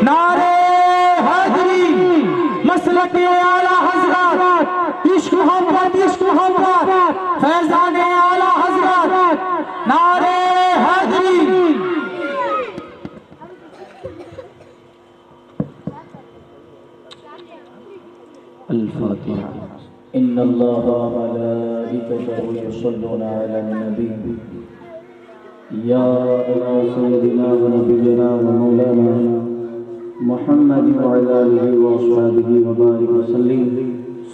نعرہ حیدری، مسلک اعلیٰ حضرت، عشق محمد فیضان اعلیٰ حضرت، نعرہ حیدری۔ الفاتحة. إن الله وملائكته يصلون على النبي يا أيها سيدنا ونبينا ومولانا محمد وعلى آله وأصحابه وبارك وسلم.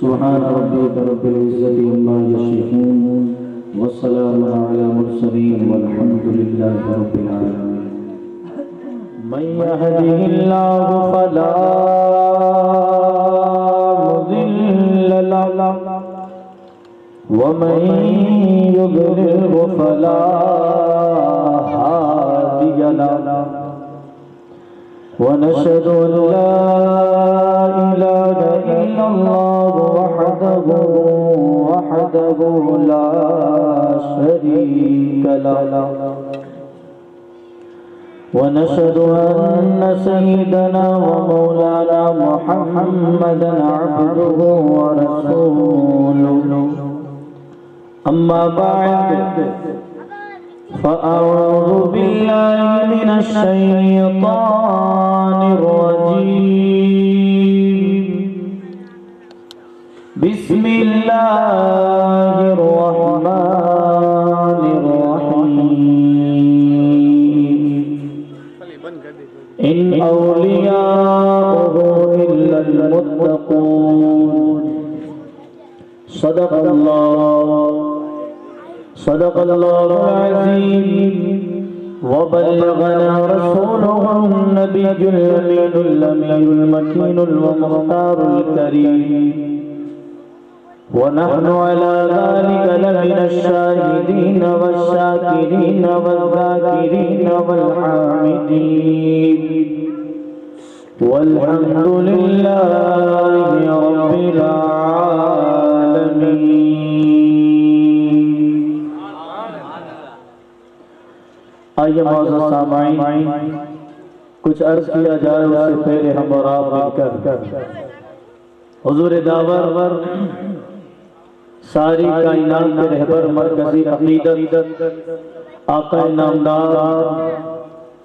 سبحان ربك رب العزة عما يصفون والسلام على المرسلين والحمد لله رب العالمين. من يهده الله فلا مضل له ومن يضلل فلا هادي له ونشهد أن لا إله إلا الله وحده لا شريك له ونشهد أن سيدنا ومولانا محمدا عبده ورسوله. أما بعد فأعوذ بالله من الشيطان الرجيم. بسم الله الرحمن الرحيم. إن أولياؤه إلا المتقون. صدق الله العظيم. وبلغنا رسوله النبي الأمين الأمين المكين المختار الكريم. ونحن على ذلك لمن الشاهدين والشاكرين والذاكرين والحامدين. والحمد لله رب العالمين. آئیے معزز سامعین، کچھ عرض کیا جائے اس سے پہلے ہم اور آپ مل کر حضور داور ساری کائنات کے رہبر مرکزی عقیدت آقا نامدار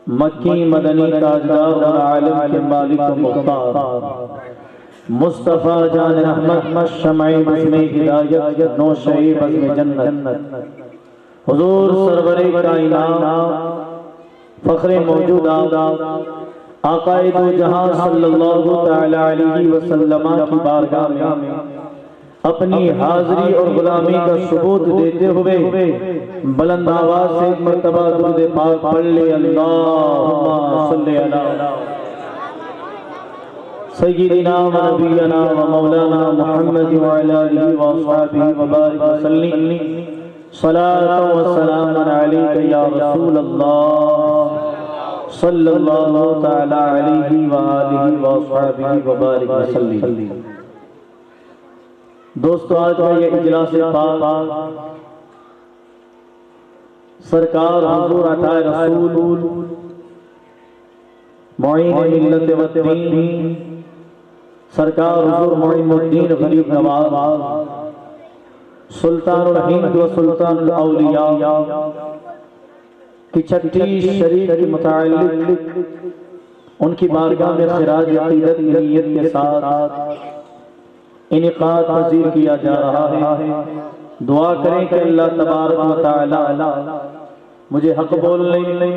مکی مدنی تاجدار اور عالم کے مالک و مختار مصطفیٰ جان رحمت شمع بزم ہدایت نوشہ بزم جنت حضور سرور کائنات فخر موجودات آقا دو جہاں صلی اللہ تعالی علیہ وسلم کی بارگاہ میں اپنی حاضری اور غلامی کا ثبوت دیتے ہوئے بلند آواز سے ایک مرتبہ درود پاک پڑھ لے. اللہم صلی علی سیدنا و نبینا و مولانا محمد وعلی آلہ وصحبہ وبارک وسلم. صلاة و سلام علیک یا رسول اللہ صلی اللہ تعالی علیہ وآلہ وصحبہ وبارک وسلم. دوستو، آج کا یہ اجلاس پاک سرکار حضور عطا رسول معین ملت و دین سرکار حضور معین الدین غریب نواز سلطان الہند و سلطان الاولیاء کی چھٹی شریف کے متعلق ان کی بارگاہ میں خراج عقیدت نیت کے ساتھ انعقاد پذیر کیا جا رہا ہے. دعا کریں کہ اللہ تبارک و تعالی مجھے حق بولنے،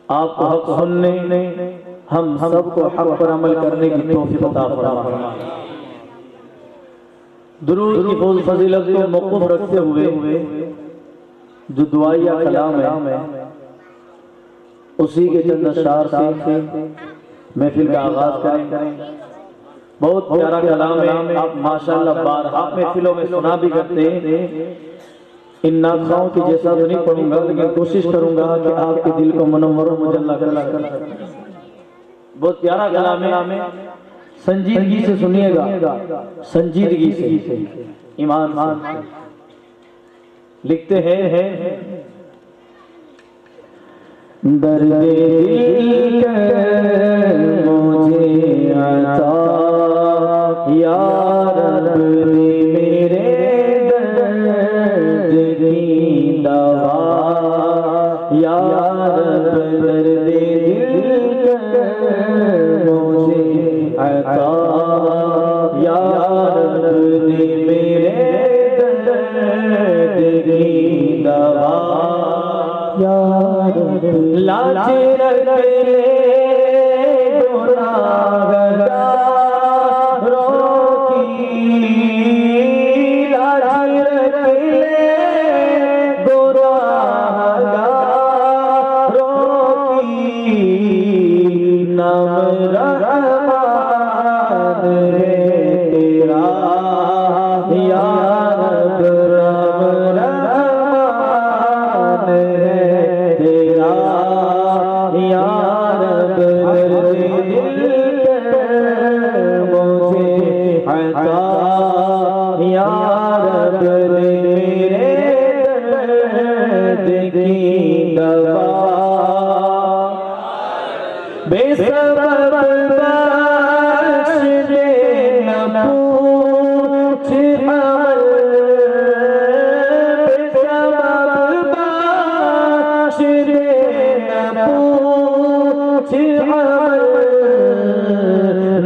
آپ کو حق سننے، ہم سب کو حق پر عمل کرنے کی توفیق عطا فرمائے. درود کی فضیلت کو موقوف رکھتے ہوئے جو دعائیہ کلام ہے اسی کے چند اشعار سے محفل کا آغاز کریں. بہت پیارا کلام ہے، آپ ماشاءاللہ بارہا محفلوں میں سنا بھی کرتے ہیں. ان ناخواہوں کی جیسا تو نہیں پڑھوں گا لیکن کوشش کروں گا کہ آپ کے دل کو منور و مجلہ کر. بہت پیارا کلام ہے، سنجیدگی سے سنیے گا، سنجیدگی سے ایمان سے. لکھتے ہیں درد دل کے رحمان ہے تیرا یا رب رام رحمان ہے تیرا یا رب درد دل مجھے عطا یا رب میرے درد کی دوا بے سبب بخش دے نہ پوچھ عمل بے سبب بخش دے نہ پوچھ عمل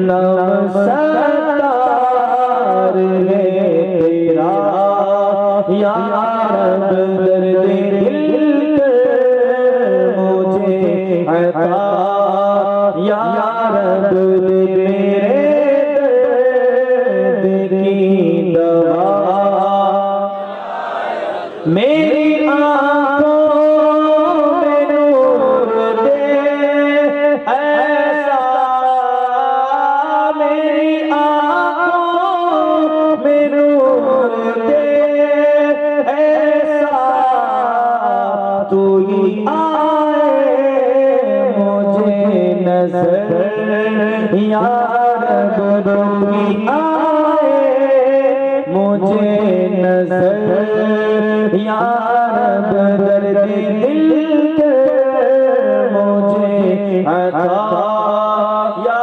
نام ستار ہے تیرا یا رب درد دل مجھے عطا یا رب میرے درد کی دوا میری آنکھوں میں نور دے ایسا میری آنکھوں میں نور دے ایسا تو ہی نظر یا رب روی آئے مجھے نظر یا رب درد دل مجھے عطا یا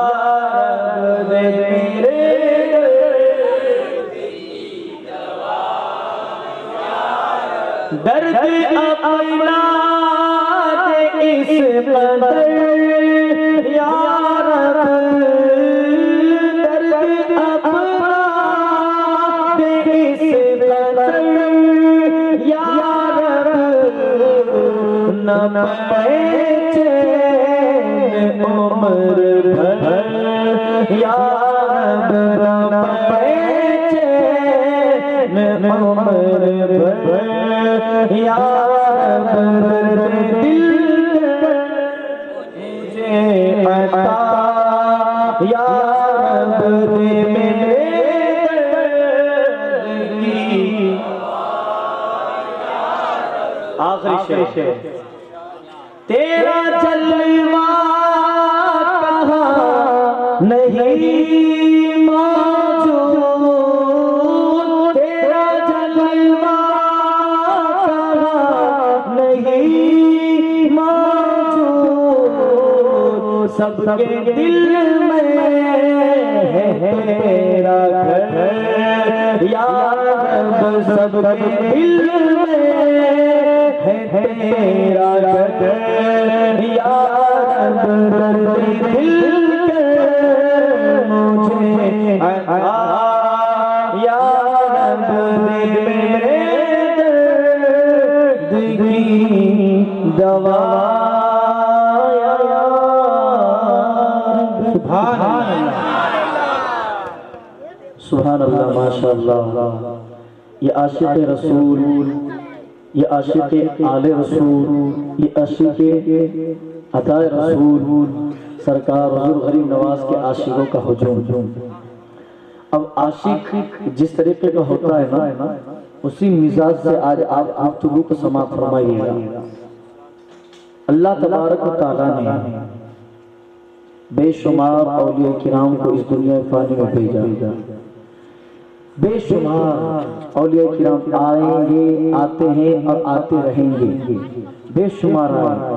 رب میرے درد اپنا اس قدر یا رب درد اپنا اس قدر یا رب نہ پائے چین عمر بھر یا رب نہ پائے چین عمر بھر یا رب عطا یا رب میرے درد کی آخری شعر تیرا جلوہ کہاں نہیں موجود تیرا جلوہ کہاں نہیں موجود سب کے دل میں ہے تیرا گھر یا رب سب کے دل میں ہے تیرا گھر یا رب درد دل مجھے عطا یا رب میرے درد کی دوا سبحان اللہ ماشاء اللہ یہ عاشق رسول یہ عاشق آل رسول یہ عاشق عطا رسول سرکار حضور غریب نواز کے عاشقوں کا ہجوم اب عاشق جس طریقے کا ہوتا ہے نا اسی مزاج سے آج آپ گفتگو کو سماعت فرمائیے گا اللہ تبارک و تعالیٰ نے بے شمار اولیاء کرام کو اس دنیا فانی میں بھیجا بے شمار اولیاء کرام آئیں گے آتے ہیں اور آتے رہیں گے بے شمار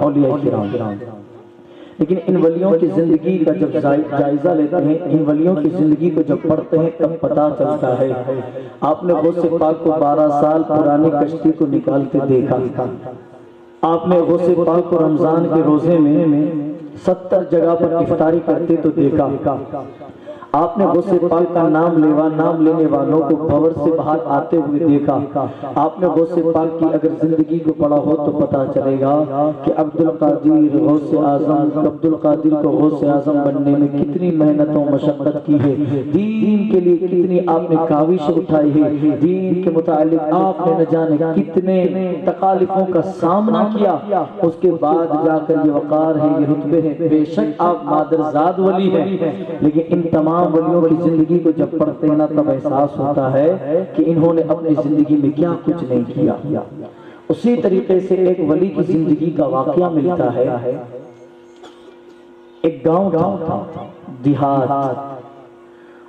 اولیاء کرام لیکن ان ولیوں کی زندگی کا جب جائزہ لیتے ہیں ان ولیوں کی زندگی کو جب پڑھتے ہیں تب پتہ چلتا ہے آپ نے غوث پاک کو 12 سال پرانی کشتی کو نکالتے دیکھا آپ نے غوث پاک کو رمضان کے روزے میں 70 جگہ پر افطاری کرتے تو دیکھا آپ نے غوث پاک کا نام لینے والوں کو قبر سے باہر آتے ہوئے دیکھا. آپ نے غوث پاک کی اگر زندگی کو پڑھا ہو تو پتا چلے گا کہ عبد القادر کو غوث اعظم بننے میں کتنی محنت و مشقت کی ہے, دین کے لیے کتنی آپ نے کاوش اٹھائی ہے, دین کے متعلق آپ نے نہ جانے کتنے تکالیفوں کا سامنا کیا, اس کے بعد جا کر یہ وقار ہے, یہ رتبے ہیں. بے شک آپ مادرزاد ولی ہیں, لیکن ان تمام ولیوں کی زندگی کو جب پڑھتے ہیں نا تب احساس ہوتا ہے کہ انہوں نے اپنی زندگی میں کیا کچھ نہیں کیا. اسی طریقے سے ایک ولی کی زندگی کا واقعہ ملتا ہے. ایک گاؤں تھا, دیہات.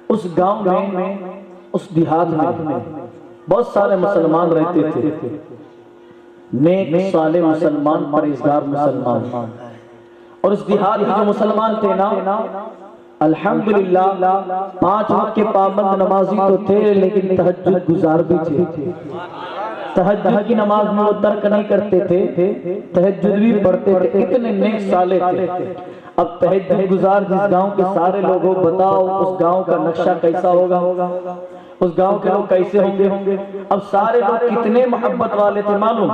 اس گاؤں میں, اس دیہات میں بہت سارے مسلمان رہتے تھے, نیک صالح مسلمان, پرہیزگار مسلمان. اور اس دیہات میں جو مسلمان تھے نا, الحمدللہ 5 وقت کے پابند نمازی تو تھے, لیکن تہجد گزار بھی تھے. تہجد کی نماز میں وہ ترک نہیں کرتے تھے, تہجد بھی پڑھتے تھے, اتنے نیک صالح تھے. اب تہجد گزار جس گاؤں کے سارے لوگوں, بتاؤ اس گاؤں کا نقشہ کیسا ہوگا, اس گاؤں کے لوگ کیسے ہوں گے. اب سارے لوگ کتنے محبت والے تھے معلوم,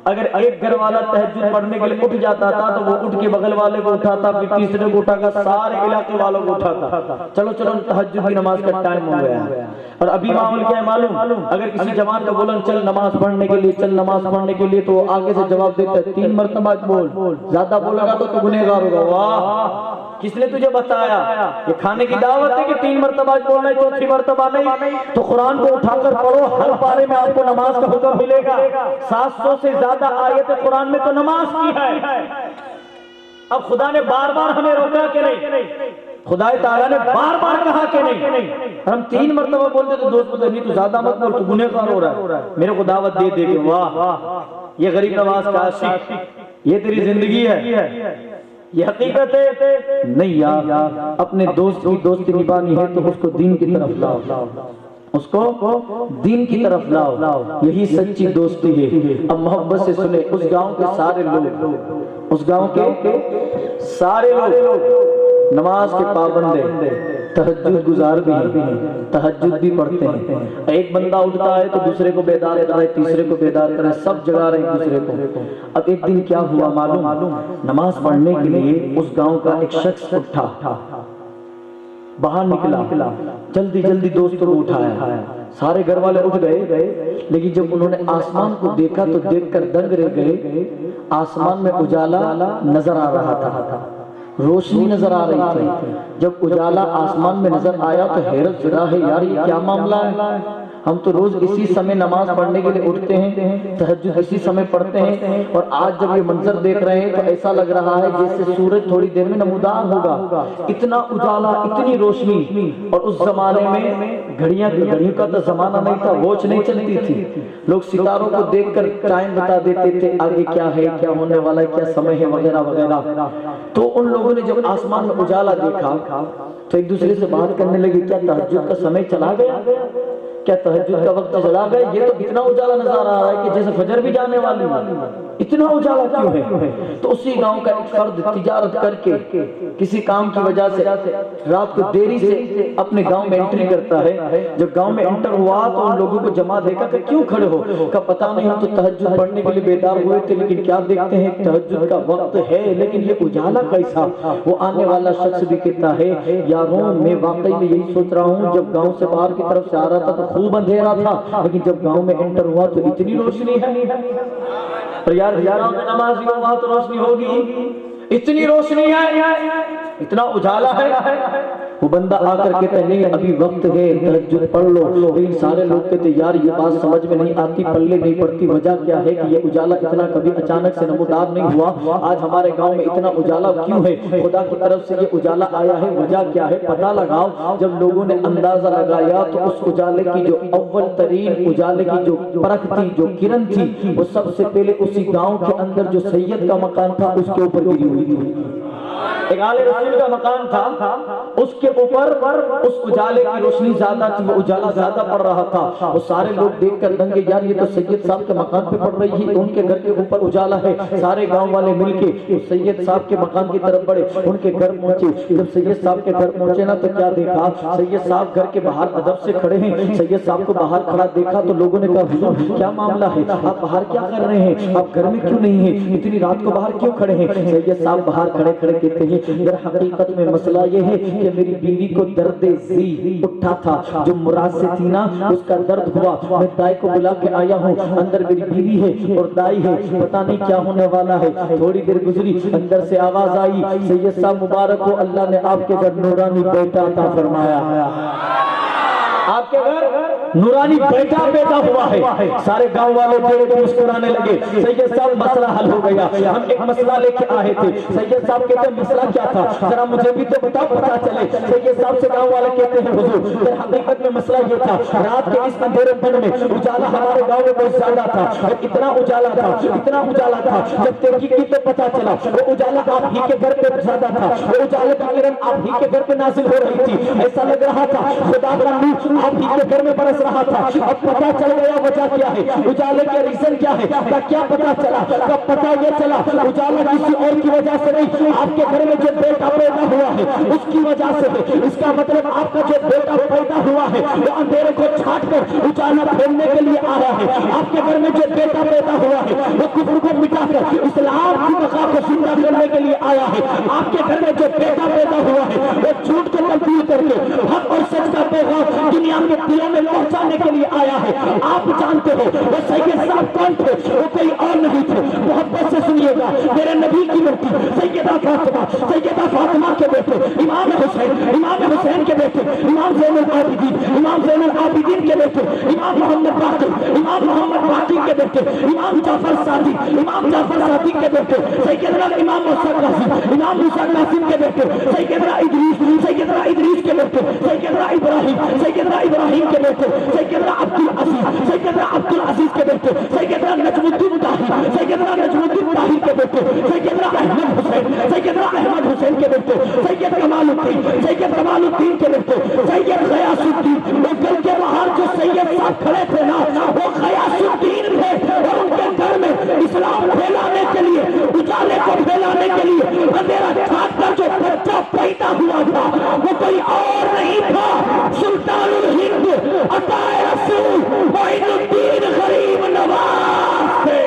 اگر ایک گھر والا تہجد پڑھنے کے لیے اٹھ جاتا تھا تو وہ اٹھ کے بغل والے کو اٹھاتا, پھر تیسرے کو اٹھاتا, سارے علاقے والوں کو اٹھاتا. چلو تہجد کی نماز کا ٹائم ہو گیا. اور ابھی معامل کیا ہے معلوم, اگر کسی جوان کا بولن چل نماز پڑھنے کے لیے, چل نماز پڑھنے کے لیے, تو آگے سے جواب دیتا ہے 3 مرتبہ بول, زیادہ بولے گا تو گنہگار ہوگا. واہ, کس نے تجھے بتایا یہ کھانے کی دعوت ہے کہ 3 مرتبہ بولنا ہے, 4تھی مرتبہ نہیں. تو قرآن کو اٹھا کر پڑھو, ہر پارے میں آپ کو نماز کا حکم ملے گا. 700 سے زیادہ آیت قرآن میں تو نماز کی ہے. اب خدا نے بار بار ہمیں روکا کہ نہیں, خدا تعالیٰ نے بار بار کہا کہ نہیں. ہم 3 مرتبہ بولتے تو دوست بولتے نہیں, تو زیادہ مت بول, تو گنہگار ہو رہا ہے. میرے کو دعوت دے کے واہ یہ غریب نواز کا عاشق, یہ تیری زندگی ہے, یہ حقیقت ہے. نہیں یار, اپنے دوست کی دوستی نبھانی ہے تو اس کو دین کی طرف لاؤ, اس کو دین کی طرف لاؤ, یہی سچی دوستی ہے. اب محبت سے سنیں, اس گاؤں کے سارے لوگ, اس گاؤں کے سارے لوگ نماز کے پابند ہیں, تہجد گزار بھی ہیں, تہجد بھی پڑھتے ہیں. ایک بندہ اٹھتا ہے تو دوسرے کو بیدار کر رہے, تیسرے کو بیدار کر رہے, سب جگا رہے دوسرے کو. اب ایک دن کیا ہوا معلوم, نماز پڑھنے کے لیے اس گاؤں کا ایک شخص اٹھا, باہر نکلا, جلدی جلدی دوستوں کو اٹھایا. سارے گھر والے اٹھ گئے, لیکن جب انہوں نے آسمان کو دیکھا تو دیکھ کر دنگ رہ گئے. آسمان میں اجالا نظر آ رہا تھا, روشنی نظر آ رہی تھی. جب اجالا آسمان میں نظر آیا تو حیرت زدہ ہے, یار یہ کیا معاملہ ہے. ہم تو روز اسی سمے نماز پڑھنے کے لیے اٹھتے ہیں, تہجد اسی سمے پڑھتے ہیں, اور آج جب یہ منظر دیکھ رہے ہیں تو ایسا لگ رہا ہے جیسے سورج تھوڑی دیر میں نمودار ہوگا. اتنا اجالا, اتنی روشنی. اور اس زمانے میں گھڑیوں کا تو زمانہ نہیں تھا, واچ نہیں چلتی تھی. لوگ ستاروں کو دیکھ کر ٹائم بتا دیتے تھے, آگے کیا ہے, کیا ہونے والا ہے, کیا سمے ہے, وغیرہ وغیرہ. تو ان لوگوں نے جب آسمان میں اجالا دیکھا تو ایک دوسرے سے بات کرنے لگے, کیا تہجد کا سمے چلا گیا, کیا تہجد کا وقت چلا گیا. یہ تو اتنا اجالا نظر آ رہا ہے کہ جیسے فجر بھی جانے والی ہے, اتنا اجالا کیوں ہے. تو اسی گاؤں کا ایک فرد تجارت کر کے کسی کام کی وجہ سے رات کو دیری سے اپنے گاؤں میں انٹری کرتا ہے. جب گاؤں میں انٹر ہوا تو ان لوگوں کو جمع دیکھا کہ کیوں کھڑے ہو, کہ پتہ نہیں, ہم تو تہجد پڑھنے کے لیے بیدار ہوئے تھے, لیکن کیا دیکھتے ہیں تہجد کا وقت ہے, لیکن یہ اجالا کیسا. وہ آنے والا شخص بھی کہتا ہے, یاروں میں واقعی میں یہی سوچ رہا ہوں, جب گاؤں سے باہر کی طرف سے آ رہا تھا تو خوب اندھیرا تھا, لیکن جب گاؤں میں انٹر ہوا تو اتنی روشنی ہے. اور یار نمازی وہاں تو روشنی ہوگی, اتنی روشنی ہے, اتنا اجالا ہے. وہ بندہ آ کر کہتا ہے, نہیں ابھی وقت ہے, تہجد پڑھ لو. لیکن سارے لوگ کہتے یار یہ بات سمجھ میں نہیں آتی, پلے نہیں پڑتی. وجہ کیا ہے کہ یہ اجالا اتنا کبھی اچانک سے نمودار نہیں ہوا. آج ہمارے گاؤں میں اتنا اجالا کیوں ہے, خدا کی طرف سے یہ اجالا آیا ہے, وجہ کیا ہے, پتہ لگاؤ. جب لوگوں نے اندازہ لگایا تو اس اجالے کی جو اول ترین اجالے کی جو پرکھ تھی, جو کرن تھی, وہ سب سے پہلے اسی گاؤں کے اندر جو سید کا مکان تھا اس کے اوپر گری ہوئی تھی. ایک آل رسول کا مکان تھا، اس کے اوپر اس اجالے کی روشنی زیادہ تھی، وہ اجالا زیادہ پڑ رہا تھا، وہ سارے لوگ دیکھ کر دنگے یار یہ تو سید صاحب کے مکان پہ پڑ رہی ہے، ان کے گھر کے اوپر اجالا ہے۔ سارے گاؤں والے مل کے سید صاحب کے مکان کی طرف بڑھے، ان کے گھر پہنچے۔ جب سید صاحب کے گھر پہنچے نا تو کیا دیکھا، سید صاحب گھر کے باہر ادب سے کھڑے ہیں۔ سید صاحب کو باہر کھڑا دیکھا تو لوگوں نے کہا حضور کیا معاملہ ہے، آپ باہر کیا کر رہے ہیں، آپ گھر میں کیوں نہیں ہیں، اتنی رات کو باہر کیوں کھڑے ہیں؟ سید صاحب باہر کھڑے کھڑے کہتے ہیں در حقیقت میں مسئلہ یہ ہے کہ میری بیوی کو درد زی اٹھا تھا، جو مراد سے تھی نا اس کا درد ہوا، میں دائی کو بلا کے آیا ہوں، اندر میری بیوی ہے اور دائی ہے، پتہ نہیں کیا ہونے والا ہے۔ تھوڑی دیر گزری، اندر سے آواز آئی سید صاحب مبارک ہو، اللہ نے آپ کے گھر نورانی بیٹا عطا فرمایا، آپ کے گھر نورانی بیٹا پیدا ہوا ہے۔ سارے گاؤں والے دیکھ کے مسکرانے لگے۔ سید صاحب مسئلہ حل ہو گیا، ہم ایک مسئلہ لے کے آئے تھے۔ سید صاحب کہتے ہیں مسئلہ کیا تھا ذرا مجھے بھی تو بتاؤ پتا چلے۔ سید صاحب سے گاؤں والے کہتے ہیں حضور در حقیقت میں مسئلہ یہ تھا، رات کے اس اندھیرے دن میں اجالا ہمارے گاؤں میں بہت زیادہ تھا، اتنا اجالا تھا، اتنا اجالا تھا، جب تحقیق کی تو پتا چلا وہ اجالا آپ ہی کے گھر پہ زیادہ تھا، وہ اجالے کا کرن آپ ہی کے گھر پہ نازل ہو رہی تھی۔ ایسا لگ رہا تھا خدا کا نور آپ ہی کے گھر میں برس رہا تھا۔ اب پتا چل گیا وجہ کیا ہے، اجالے کے ریزن کیا ہے، کیا پتا چلا؟ کب پتا یہ چلا اجالا کسی اور کی وجہ سے نہیں، آپ کے گھر میں جو بیٹا پیدا ہوا ہے اس کی وجہ سے ہے۔ اس کا مطلب آپ کا جو بیٹا پیدا ہوا ہے وہ اندھیرے کو چھاٹ کر اجالا پھیلنے کے لیے آیا ہے۔ آپ کے گھر میں جو بیٹا پیدا ہوا ہے وہ کفر کو مٹا کر اسلام کی بقا کو زندہ کرنے کے لیے آیا ہے۔ آپ کے گھر میں جو بیٹا پیدا ہوا ہے وہ جھوٹ کو تبدیل کر کے حق اور سچ کا پیغام دنیا کے دلوں میں پہنچانے کے لیے آیا ہے۔ آپ جانتے ہو وہ سید صاحب کون تھے، وہ کوئی اور نہیں تھے۔ محبت سے سنیے گا، میرے نبی کی بیٹی سیدہ فاطمہ کے بیٹے امام حسین کے بیٹے امام زین العابدین کے بیٹے امام محمد باقر کے بیٹے امام جعفر صادق کے بیٹے سیدنا امام موسیٰ قاسم کے بیٹے سیدنا ادریس کے بیٹے سیدنا ابراہیم کے بیٹے سیدنا عبدالعزیز کے بیٹے سیدنا نجم الدین طاہر کے بیٹے سیدنا احمد حسین کے بیٹے سید کمال الدین کے بیٹے سید غیاث الدین۔ وہ گھر کے باہر جو سید صاحب کھڑے تھے نا وہ غیاث الدین تھے، اور ان کے گھر میں اسلام پھیلانے کے لیے، اجالے کو پھیلانے کے لیے اندھیرا چھاٹ کر جو بچہ پیدا ہوا تھا وہ کوئی اور نہیں تھا، سلطان الہند عطائے رسول معین الدین غریب نواز تھے۔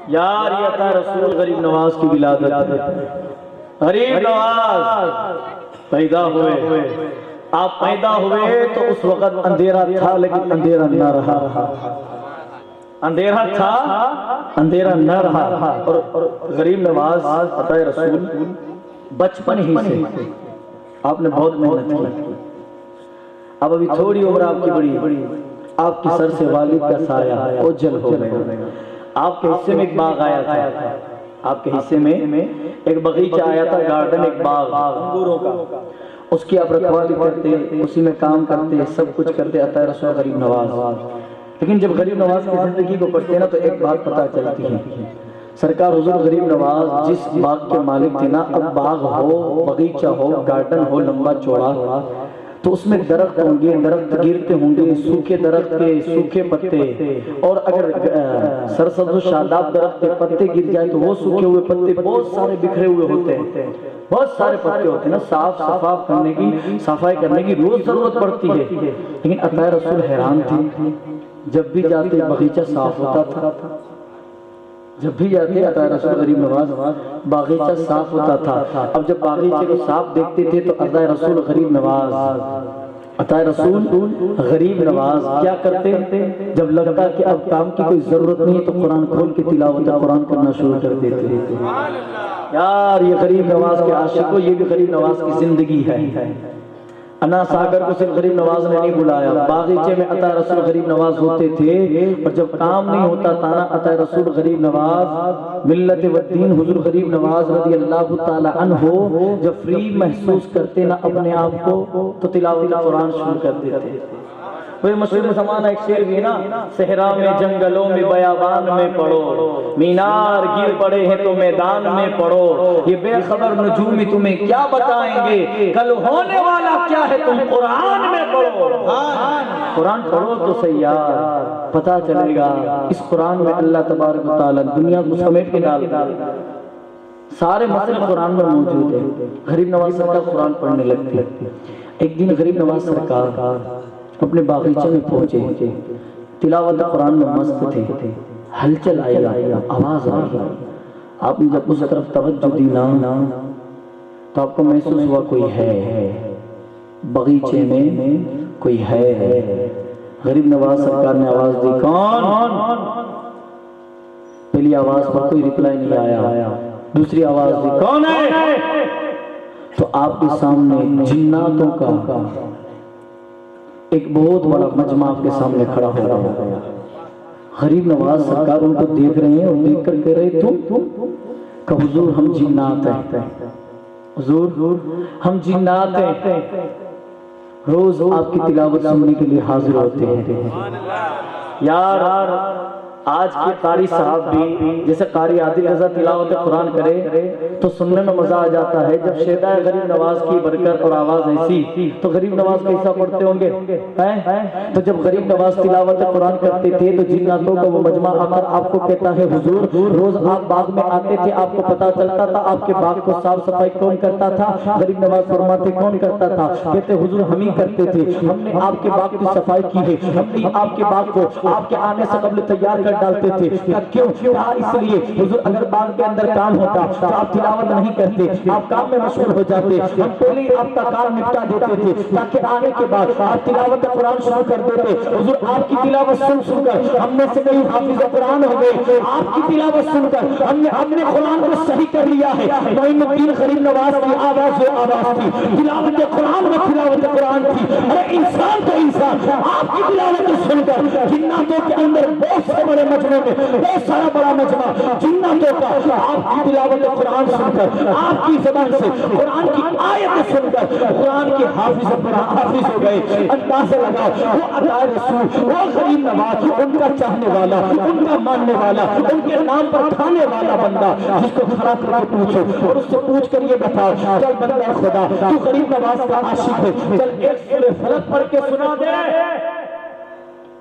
یار یہ عطا رسول غریب نواز کی ولادت ہے۔ غریب نواز پیدا ہوئے، آپ پیدا ہوئے تو اس وقت اندھیرا تھا لیکن اندھیرا نہ رہا، اندھیرا تھا اندھیرا نہ رہا۔ اور غریب نواز عطا رسول بچپن ہی سے آپ نے بہت محنت کی۔ اب ابھی تھوڑی عمر آپ کی بڑی، آپ کی سر سے والد کا سایہ اوجھل ہو گیا۔ آپ کے حصے میں ایک باغ آیا تھا، آپ کے حصے میں ایک باغیچہ آیا تھا، گارڈن، ایک باغ انگوروں کا، اس کی آپ رکھوالی کرتے، اسی میں کام کرتے، سب کچھ کرتے عطا رسول غریب نواز۔ لیکن جب غریب نواز کی زندگی کو پڑھتے نا تو ایک بات پتہ چلتی ہے، سرکار حضور غریب نواز جس باغ کے مالک تھے نا، اب باغ ہو، باغیچہ ہو، گارڈن ہو لمبا چوڑا تو اس میں درخت ہوں گے، درخت گرتے ہوں گے، سوکھے درخت کے سوکھے پتے، اور اگر سرسبز و شاداب درخت کے پتے گر جائے تو وہ سوکھے ہوئے پتے بہت سارے بکھرے ہوئے ہوتے ہیں، بہت سارے پتے ہوتے ہیں نا، صاف کرنے کی، صفائی کرنے کی روز ضرورت پڑتی ہے۔ لیکن عطا رسول حیران تھی، جب بھی جاتے باغیچہ صاف ہوتا تھا، جب بھی جاتے عطا رسول غریب نواز باغیچہ صاف ہوتا تھا۔ اب جب باغیچے کو صاف دیکھتے تھے تو عطا رسول غریب نواز کیا کرتے؟ جب لگتا کہ اب کام کی کوئی ضرورت نہیں تو قرآن کھول کے تلاوت قرآن کرنا شروع کر دیتے تھے۔ یار یہ غریب نواز کے عاشقوں، یہ بھی غریب نواز کی زندگی ہے۔ انا ساگر کو صرف غریب نواز نے نہیں بلایا، باغیچے میں عطا رسول غریب نواز ہوتے تھے، اور جب کام نہیں ہوتا تھا نا عطا رسول غریب نواز ملت و دین حضور غریب نواز رضی اللہ تعالی عنہ جب فری محسوس کرتے نا اپنے آپ کو تو تلاوت قرآن شروع کر دیتے تھے۔ وہ مشہور زمانہ ایک شعر بھی ہے نا، صحرا میں جنگلوں میں بیابان میں پڑھو، مینار گر پڑے ہیں تو میدان میں پڑھو، یہ بے خبر نجوم تمہیں کیا بتائیں گے، کل ہونے والا کیا ہے تم قرآن میں پڑھو۔ قرآن پڑھو تو سیار پتہ چلے گا۔ اس قرآن میں اللہ تبارک و تعالی دنیا کو سمیٹ کے ڈالتا ہے، سارے مسئلے قرآن میں موجود ہیں۔ غریب نواز سرکار قرآن پڑھنے لگتے، ایک دن غریب نواز سرکار اپنے باغیچے میں پہنچے، تلاوت قرآن میں مست تھے، ہلچل آئی، آواز آئی، آپ نے جب اس طرف توجہ دی نا تو آپ کو محسوس ہوا کوئی ہے باغیچے میں، کوئی ہے۔ غریب نواز سرکار نے آواز دی، کون؟ پہلی آواز پر کوئی رپلائی نہیں آیا، دوسری آواز دی، کون ہے؟ تو آپ کے سامنے جناتوں کا ایک بہت بڑا مجمع آپ کے سامنے کھڑا ہو رہا ہے۔ غریب نواز سرکار ان کو دیکھ رہے ہیں اور دیکھ کر کہہ رہے تم کہ حضور ہم جنات ہیں، حضور ہم جنات ہیں، روز آپ کی تلاوت سننے کے لیے حاضر ہوتے ہیں۔ یار آج کے قاری صاحب بھی جیسے قاری عادل رضا تلاوت قرآن کرے تو سننے میں مزہ آ جاتا ہے، جب شیدا غریب نواز کی برکت اور آواز ایسی تو غریب نواز کیسا پڑھتے ہوں گے؟ تو جب غریب نواز تلاوت قرآن کرتے تھے تو جناتوں کا وہ مجمع آ کر آپ کو کہتا ہے حضور روز آپ باغ میں آتے تھے، آپ کو پتا چلتا تھا آپ کے باغ کو صاف صفائی کون کرتا تھا؟ غریب نواز فرماتے کون کرتا تھا؟ کہتے حضور ہم ہی کرتے تھے، ہم نے آپ کے باغ کی صفائی کی ہے، ہم نے آپ کے باغ کو آپ کے آنے سے قبل تیار کر ڈالتے تھے۔ کیوں؟ کہا اس لیے حضور اگر باغ کے اندر کام ہوتا تو آپ تلاوت نہیں کرتے، آپ کام میں مشغول ہو جاتے، ہم پہلے ہی آپ کا کام نپٹا دیتے تھے تاکہ آنے کے بعد آپ تلاوت قرآن شروع کر دیتے۔ حضور آپ کی تلاوت سن کر ہم میں سے کئی حافظ قرآن ہو گئے، آپ کی تلاوت سن کر ہم نے اپنے قرآن کو صحیح کر لیا ہے۔ معین الدین غریب نواز کی آواز و آواز تھی، تلاوت قرآن میں تلاوت قرآن تھی۔ ارے انسان تو انسان آپ کی تلاوت سن کر جناتوں کے اندر بہت سے بڑے مجمع میں بہت سارا بڑا مجمع جناتوں کا آپ کی تلاوت قرآن سن کر آپ کی زبان سے قرآن کی آیت سن کر قرآن کے حافظ ہو گئے۔ اندازہ لگاؤ وہ عطا رسول، وہ غریب نواز، ان کا چاہنے والا، ان کا ماننے والا، ان کے نام پر کھانے والا بندہ جس کو کھڑا کر کے پوچھو اور اس سے پوچھ کر یہ بتاؤ چل بندہ خدا تو غریب نواز کا عاشق ہے، چل ایک سورہ فلق پڑھ کے سنا دے،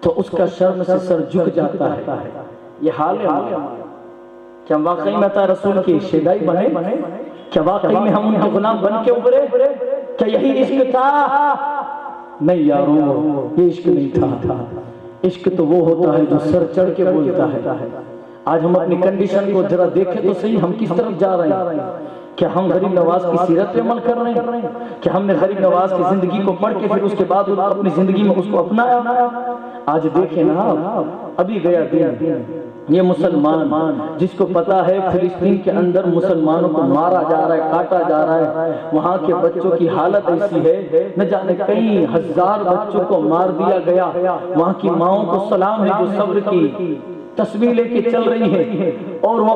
تو اس کا شرم سے سر جھک جاتا ہے۔ یہ حال ہے ہمارا، کیا واقعی میں عطا رسول کی شیدائی بنے؟ کیا واقعی میں ہم ان کے غلام بن کے ابھرے؟ کیا یہی عشق تھا؟ نہیں یارو، یہ عشق نہیں تھا۔ عشق تو وہ ہوتا ہے جو سر چڑھ کے بولتا ہے۔ آج ہم اپنی کنڈیشن کو ذرا دیکھیں تو صحیح، ہم کس طرف جا رہے ہیں؟ کیا ہم غریب نواز کی سیرت پہ عمل کر رہے ہیں؟ کیا ہم نے غریب نواز کی زندگی کو پڑھ کے پھر اس کے بعد اپنی زندگی میں اس کو اپنایا؟ آج دیکھیں نا، ابھی گیا دن یہ مسلمان جس کو پتا ہے فلسطین کے اندر مسلمانوں کو مارا جا رہا ہے، کاٹا جا رہا ہے، وہاں کے بچوں کی حالت ایسی ہے نہ جانے کئی ہزار بچوں کو مار دیا گیا، وہاں کی ماؤں کو سلام ہے جو صبر کی تسبیح لے کے چل رہی ہے اور وہ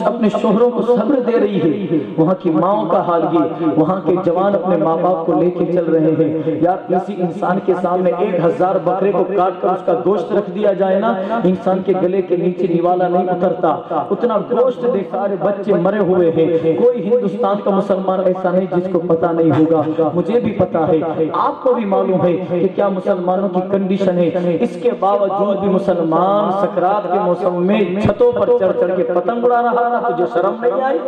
اپنے شوہروں کو صبر دے رہی ہے۔ وہاں کی ماؤں کا حال یہ، وہاں کے جوان اپنے ماں باپ کو لے کے چل رہے ہیں۔ یا کسی انسان کے سامنے 1000 بکرے کو کاٹ کر اس کا گوشت رکھ دیا جائے نا، انسان کے گلے کے نیچے نوالا نہیں اترتا، اتنا گوشت دے، سارے بچے مرے ہوئے ہیں۔ کوئی ہندوستان کا مسلمان ایسا نہیں جس کو پتا نہیں ہوگا، مجھے بھی پتا ہے، آپ کو بھی معلوم ہے کہ کیا مسلمانوں کی کنڈیشن ہے۔ اس کے باوجود بھی مسلمان سکرات کے موسم میں چھتوں پر چڑھ چڑھ کے پتنگ اڑا رہا تھا، تجھے شرم نہیں آئی؟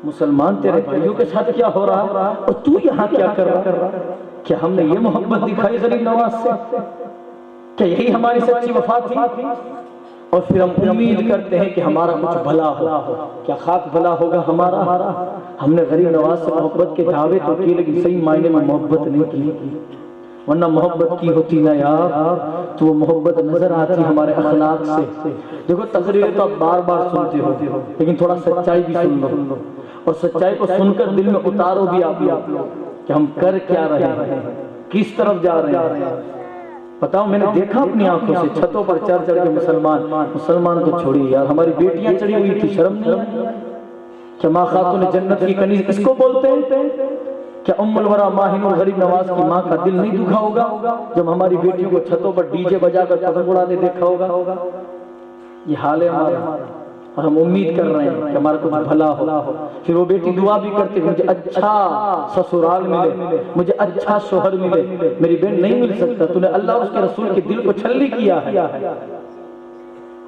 مسلمان تیرے بھائیوں کے ساتھ کیا ہو رہا اور تو یہاں کیا کر رہا؟ کیا ہم نے یہ محبت دکھائی غریب نواز سے؟ کیا یہی ہماری سچی وفا تھی؟ اور پھر ہم امید کرتے ہیں کہ ہمارا کچھ بھلا ہو، کیا خاک بھلا ہوگا ہمارا؟ ہم نے غریب نواز سے محبت کے دعوے تو کیے لیکن صحیح معنی میں محبت نہیں کی، ورنہ محبت کی ہوتی نا یار تو وہ محبت نظر آتی ہمارے اخلاق سے۔ دیکھو تقریر تو آپ بار بار سنتے ہو لیکن تھوڑا سچائی بھی سن لو، اور سچائی کو سن کر دل میں اتارو بھی آپ لوگ۔ کہ ہم کر کیا رہے ہیں، کس طرف جا رہے ہیں. بتاؤ، میں نے دیکھا اپنی آنکھوں سے چھتوں پر چڑھ چڑھ کے مسلمان تو چھوڑی یار، ہماری بیٹیاں چڑھی ہوئی تھی، شرم نہیں ہے؟ کیا ماں خاتون جنت کی کنیز اس کو بولتے ہیں؟ کیا ام الورا ماہن الغریب نواز کی ماں کا دل نہیں دکھا ہوگا جب ہماری بیٹیوں کو چھتوں پر ڈی جے بجا کر پتنگ اڑاتے دیکھا ہوگا؟ یہ حال ہے ہمارا، اور ہم امید کر رہے ہیں کہ ہمارا کچھ بھلا ہو. پھر وہ بیٹی دعا بھی کرتے مجھے اچھا سسرال ملے، مجھے اچھا شوہر ملے. میری بہن نہیں مل سکتا، تو نے اللہ اس کے رسول کے دل کو چھلی کیا ہے،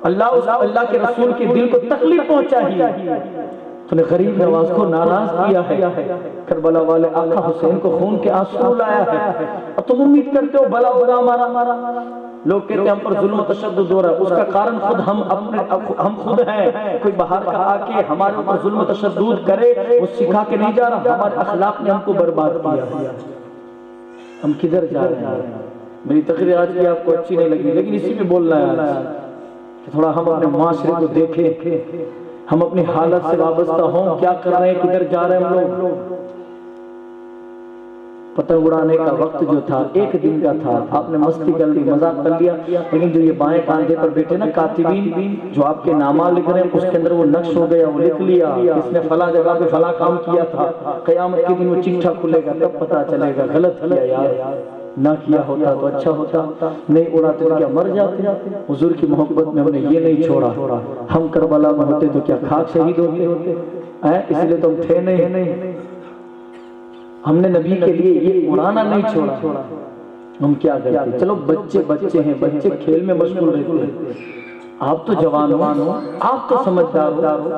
اللہ کے رسول کے دل کو تکلیف پہنچائی ہے، تو نے غریب نواز کو ناراض کیا ہے، کربلا والے آقا حسین کو خون کے آنسو لایا ہے. اور تم امید کرتے ہو بھلا ہوگا ہمارا. لوگ کہتے ہیں ہم پر ظلم و تشدد ہو رہا ہے، اس کا کارن خود ہم خود ہیں. کوئی باہر کا آ کے ہمارے اوپر ظلم و تشدد کرے، وہ سکھا کے نہیں جا رہا، ہمارے اخلاق نے ہم کو برباد کیا. ہم کدھر جا رہے ہیں؟ میری تقریر آج کی آپ کو اچھی نہیں لگی، لیکن اسی میں بولنا ہے کہ تھوڑا ہم اپنے معاشرے کو دیکھیں، ہم اپنی حالت سے وابستہ ہوں، کیا کر رہے ہیں، کدھر جا رہے ہیں ہم لوگ. پتنگ اڑانے کا وقت جو تھا ایک دن کا تھا، آپ نے مستی کر لی، مذاق کر لیا، لیکن جو یہ بائیں کاندھے پر بیٹھے نا کاتبین جو آپ کے نامہ لکھ رہے ہیں، اس کے اندر وہ نقش ہو گیا، وہ لکھ لیا کس نے فلاں جگہ پہ فلاں کام کیا تھا. قیامت کے دن وہ چٹھا کھلے گا، تب پتہ چلے گا غلط کیا یار، نہ کیا ہوتا تو اچھا ہوتا. نہیں اڑاتے تو کیا مر جاتے؟ حضور کی محبت میں ہم نے یہ نہیں چھوڑا. ہم کربلا میں ہوتے تو کیا خاک شہید ہوتے؟ اس لیے تو ہم تھے نہیں. ہم نے نبی کے لیے یہ اڑانا نہیں چھوڑا. ہم کیا کرتے؟ چلو بچے ہیں، بچے کھیل میں مشغول رہتے ہیں. آپ تو جوان ہو، آپ تو سمجھدار ہو،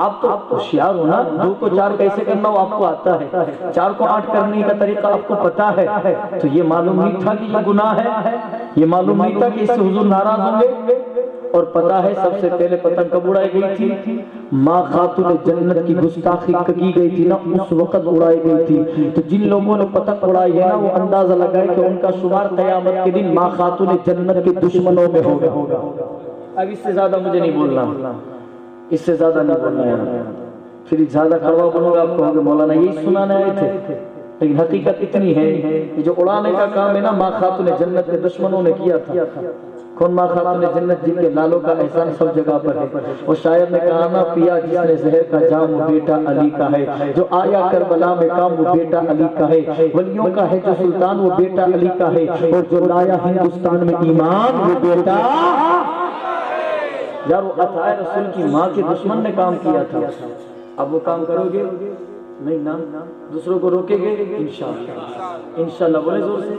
آپ تو ہوشیار ہو نا. 2 کو 4 کیسے کرنا ہو آپ کو آتا ہے، 4 کو 8 کرنے کا طریقہ آپ کو پتا ہے. تو یہ معلوم نہیں تھا کہ یہ گناہ ہے، یہ معلوم نہیں تھا کہ اس سے حضور ناراض ہوں گے. اور پتا ہے سب سے پہلے پتنگ کب اڑائی گئی تھی؟ ماں خاتون جنت کی گستاخی کی گئی تھی نا، اس وقت اڑائی گئی تھی. تو جن لوگوں نے پتنگ اڑائی ہے نا، وہ اندازہ لگائے کہ ان کا شمار قیامت کے دن ماں خاتون جنت کے دشمنوں میں ہوگا. اب اس سے زیادہ مجھے نہیں بولنا، اس سے زیادہ نہیں بولنا ہے. پھر زیادہ کڑوا بولوں گا آپ کہو گے مولانا یہی سنانے آئے تھے. لیکن حقیقت اتنی ہے کہ جو اڑانے کا کام ہے نا، ماں خاتون جنت کے دشمنوں نے کیا تھا. کون ماں خاتون جنت جن کے لالوں کا احسان سب جگہ پر ہے. وہ شاعر نے کہا نا، پیا جس نے زہر کا جام وہ بیٹا علی کا ہے، جو آیا کربلا میں کام وہ بیٹا علی کا ہے. ولیوں کا ہے جو سلطان وہ بیٹا علی کا ہے، اور جو لایا ہندوستان میں ایمان وہ بیٹا. یار وہ عطائے رسول کی ماں کے دشمن نے کام کیا تھا. اب وہ کام کرو گے نہیں نا؟ دوسروں کو روکے گے انشاءاللہ بولے زور سے.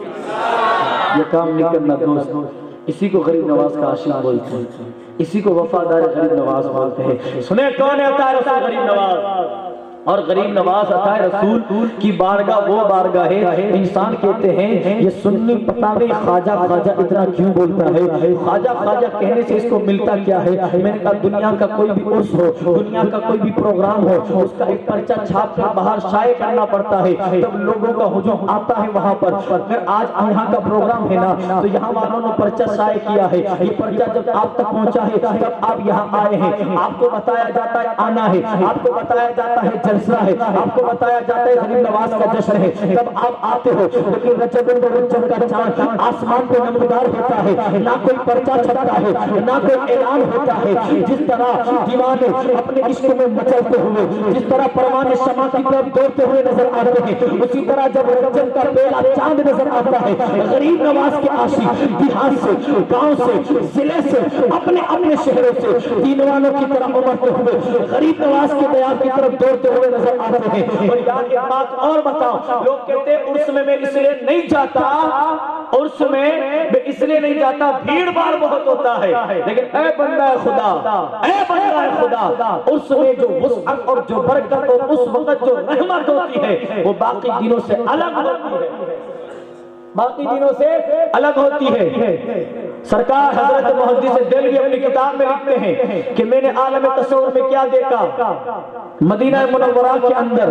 یہ کام نہیں کرنا دوست. اسی کو غریب نواز کا عاشق بولتے ہیں، اسی کو وفادار غریب نواز بولتے ہیں. سنیں کون ہے عطائے رسول غریب نواز؟ اور غریب نواز عطائے رسول کی بارگاہ وہ بارگاہ ہے. انسان کہتے ہیں یہ سنی پتہ نہیں خواجہ خواجہ اتنا کیوں بولتا ہے، خواجہ خواجہ کہنے سے اس کو ملتا کیا ہے. میں نے کہا دنیا کا کوئی بھی عرس ہو، دنیا کا کوئی بھی پروگرام ہو، اس کا ایک پرچہ چھاپ کر باہر شائع کرنا پڑتا ہے، تب لوگوں کا ہجوم آتا ہے وہاں پر. اگر آج یہاں کا پروگرام ہے نا، تو یہاں والوں نے پرچہ شائع کیا ہے. یہ پرچہ جب آپ تک پہنچا ہے تب آپ یہاں آئے ہیں. آپ کو بتایا جاتا ہے آنا ہے، آپ کو بتایا جاتا ہے جلسہ ہے، آپ کو بتایا جاتا ہے غریب نواز کا جشن ہے، تب آپ آتے ہو. لیکن رجب الرجب کا چاند آسمان پہ نمودار ہوتا ہے، نہ کوئی پرچہ چھپتا ہے، نہ کوئی اعلان ہوتا ہے. جس طرح دیوانے اپنے عشق میں مچلتے ہوئے، جس طرح پروانے شمع کی طرف دوڑتے ہوئے نظر آتے ہیں، اسی طرح جب رجب کا پہلا چاند نظر آتا ہے، غریب نواز کے عاشق دیہات سے، گاؤں سے، ضلع سے، اپنے اپنے شہروں سے دین والوں کی طرح امرتے ہوئے غریب نواز کے دیار کی طرف دوڑتے ہوئے نظر آتے ہیں. اور یار ایک بات اور بتاؤ، لوگ کہتے ہیں عرس میں اس لیے نہیں جاتا، عرس میں اس لیے نہیں جاتا بھیڑ بھاڑ بہت ہوتا ہے. لیکن اے بندہ خدا، اے بندہ خدا، عرس میں جو وسعت اور جو برکت اور اس وقت جو رحمت ہوتی ہے وہ باقی دنوں سے الگ ہوتی ہے، باقی دنوں سے الگ ہوتی ہے. سرکار حضرت محدث دہلوی اپنی کتاب میں لکھتے ہیں کہ میں نے عالم تصور میں کیا دیکھا، مدینہ منورہ کے اندر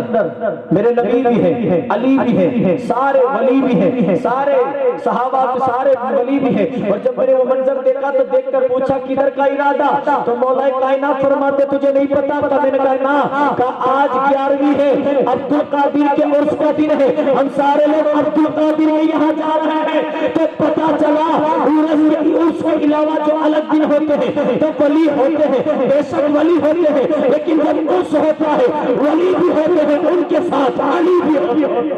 میرے نبی بھی ہیں، علی بھی ہیں، سارے ولی بھی ہیں، سارے صحابہ کے سارے ولی بھی ہیں، اور جب میں نے وہ منظر دیکھا تو دیکھ کر پوچھا کدھر کا ارادہ؟ تو مولا کائنات فرماتے تجھے نہیں پتا؟ میں نے کہا نا، کہا آج 11ویں ہے، عبد القادر کے عرس کا دن ہے، ہم سارے لوگ عبد القادر کے یہاں جا رہے ہیں، تو پتا چلا عرس کے علاوہ جو الگ دن ہوتے ہیں تو ولی ہوتے ہیں، بے شک ولی ہوتے ہیں، لیکن جب عرس ہوتا ہے ولی بھی ہوتے ہیں، ان کے ساتھ علی بھی ہوتے ہیں۔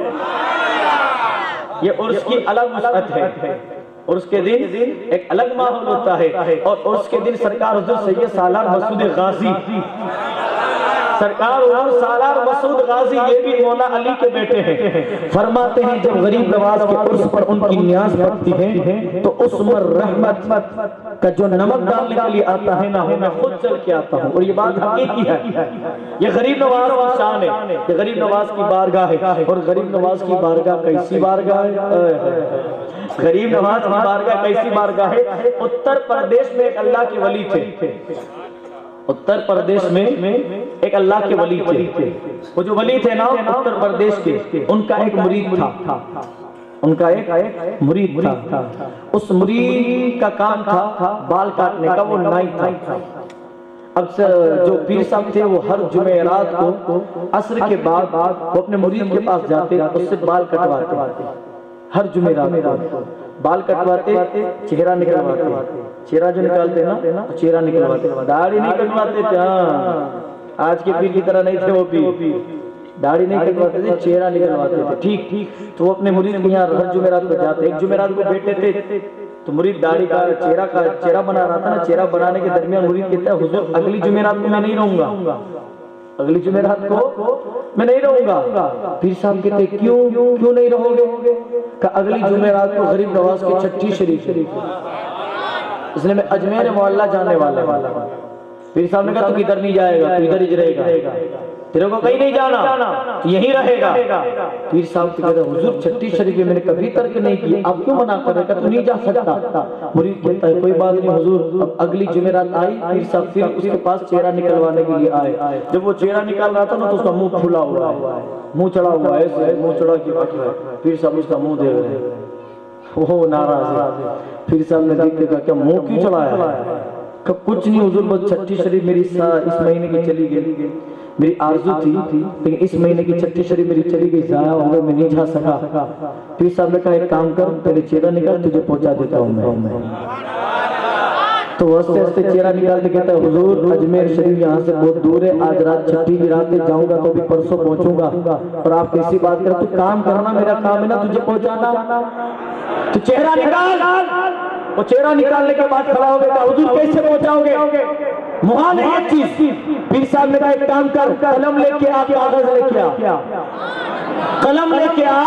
یہ عرس کی الگ وسعت ہے، عرس کے دن ایک الگ ماحول ہوتا ہے، اور عرس کے دن سرکار حضور سید سالار مسعود غازی، سرکار عمر سالار مسعود غازی، یہ بھی مولا علی کے بیٹے ہیں، فرماتے ہیں جب غریب نواز کے عرس پر ان کی نیاز پڑتی ہے تو اس پر رحمت کا جو نمک ڈالنے کے لیے آتا ہے نا، میں خود چل کے آتا ہوں، اور یہ بات حقیقی ہے۔ یہ غریب نواز کی شان ہے، یہ غریب نواز کی بارگاہ ہے، اور غریب نواز کی بارگاہ کیسی بارگاہ ہے؟ غریب نواز کی بارگاہ کیسی بارگاہ ہے؟ اتر پردیش میں ایک اللہ کے ولی تھے، اتر پردیش میں ایک اللہ کے ولی تھے، وہ جو ولی تھے نا اتر پردیش کے، ان کا ایک مرید تھا، ان کا ایک مرید تھا، اس مرید کا کام تھا بال کاٹنے کا، وہ نائی تھا۔ اب جو پیر صاحب تھے وہ ہر جمعرات کو عصر کے بعد وہ اپنے مرید کے پاس جاتے، اس سے بال کٹواتے، ہر جمعرات بال کٹواتے، چہرہ نکلواتے، چہرہ جو نکالتے نا چہرہ نکلواتے، داڑھی نہیں کٹواتے تھے، آج کے پیر کی طرح نہیں تھے وہ پیر، داڑھی نہیں کٹواتے تھے، چہرہ نکلواتے تھے، ٹھیک۔ تو وہ اپنے مرید کے یہاں ہر جمعرات کو جاتے، ایک جمعرات کو بیٹھے تھے تو مرید داڑھی کا چہرہ بنا رہا تھا نا، چہرہ بنانے کے درمیان مرید کہتا ہے حضور اگلی جمعرات کو میں نہیں رہوں گا، اگلی جمعرات کو میں نہیں رہوں گا۔ پیر صاحب کہتے کیوں نہیں رہو گے؟ کہ اگلی جمعرات کو غریب نواز کی چھٹی شریف، اس لیے میں اجمیر معلّہ جانے والا ہوں۔ پیر صاحب نے کہا تو کدھر نہیں جائے گا، تو ادھر ہی رہے گا، تیرے کو کہیں نہیں جانا، تو یہی رہے گا۔ پیر صاحب کہتا ہے حضور چھٹی شریف میں نے کبھی ترک نہیں کی، آپ کیوں منع کر رہے؟ کہ تو نہیں جا سکتا۔ مرید کہتا ہے کوئی بات نہیں حضور۔ اب اگلی جمعرات آئی، پیر صاحب پھر اس کے پاس چہرہ نکلوانے کے لیے آئے، جب وہ چہرہ نکال رہا تھا نا تو اس کا منہ کھلا ہوا ہے، منہ چڑھا ہوا ہے، ایسے منہ چڑھا کے بیٹھا ہے، پیر صاحب اس کا منہ دیکھ رہے ہیں، وہ ناراض ہے۔ پیر صاحب نے دیکھ کے کہا کیا منہ کیوں چڑھایا ہے؟ کہ کچھ نہیں حضور، بس چھٹی شریف میری اس مہینے کی چلی گئی، میری آرزو تھی لیکن اس مہینے کی چھٹی شریف میری چلی گئی، ضائع ہو گئی، میں نہیں جا سکا۔ پیر صاحب نے کہا ایک کام کر، پہلے چہرہ نکال، تجھے پہنچا دیتا ہوں میں۔ تو وہ ہنستے ہنستے چہرہ نکال کے کہتا ہے حضور اجمیر شریف یہاں سے بہت دور ہے، آج رات چھٹی کی رات میں جاؤں گا تو بھی پرسوں پہنچوں گا، اور آپ کیسی بات کریں، تو کام کرنا، میرا کام ہے نا تجھے پہنچانا، تو چہرہ نکال۔ وہ چہرہ نکالنے کے بعد کھڑا ہو گیا، حضور کیسے پہنچاؤ گے؟ محال ہے یہ چیز۔ پیر صاحب نے کہا ایک کام کر، قلم لے کے آ، کاغذ لے کے آ، قلم لے کے آ،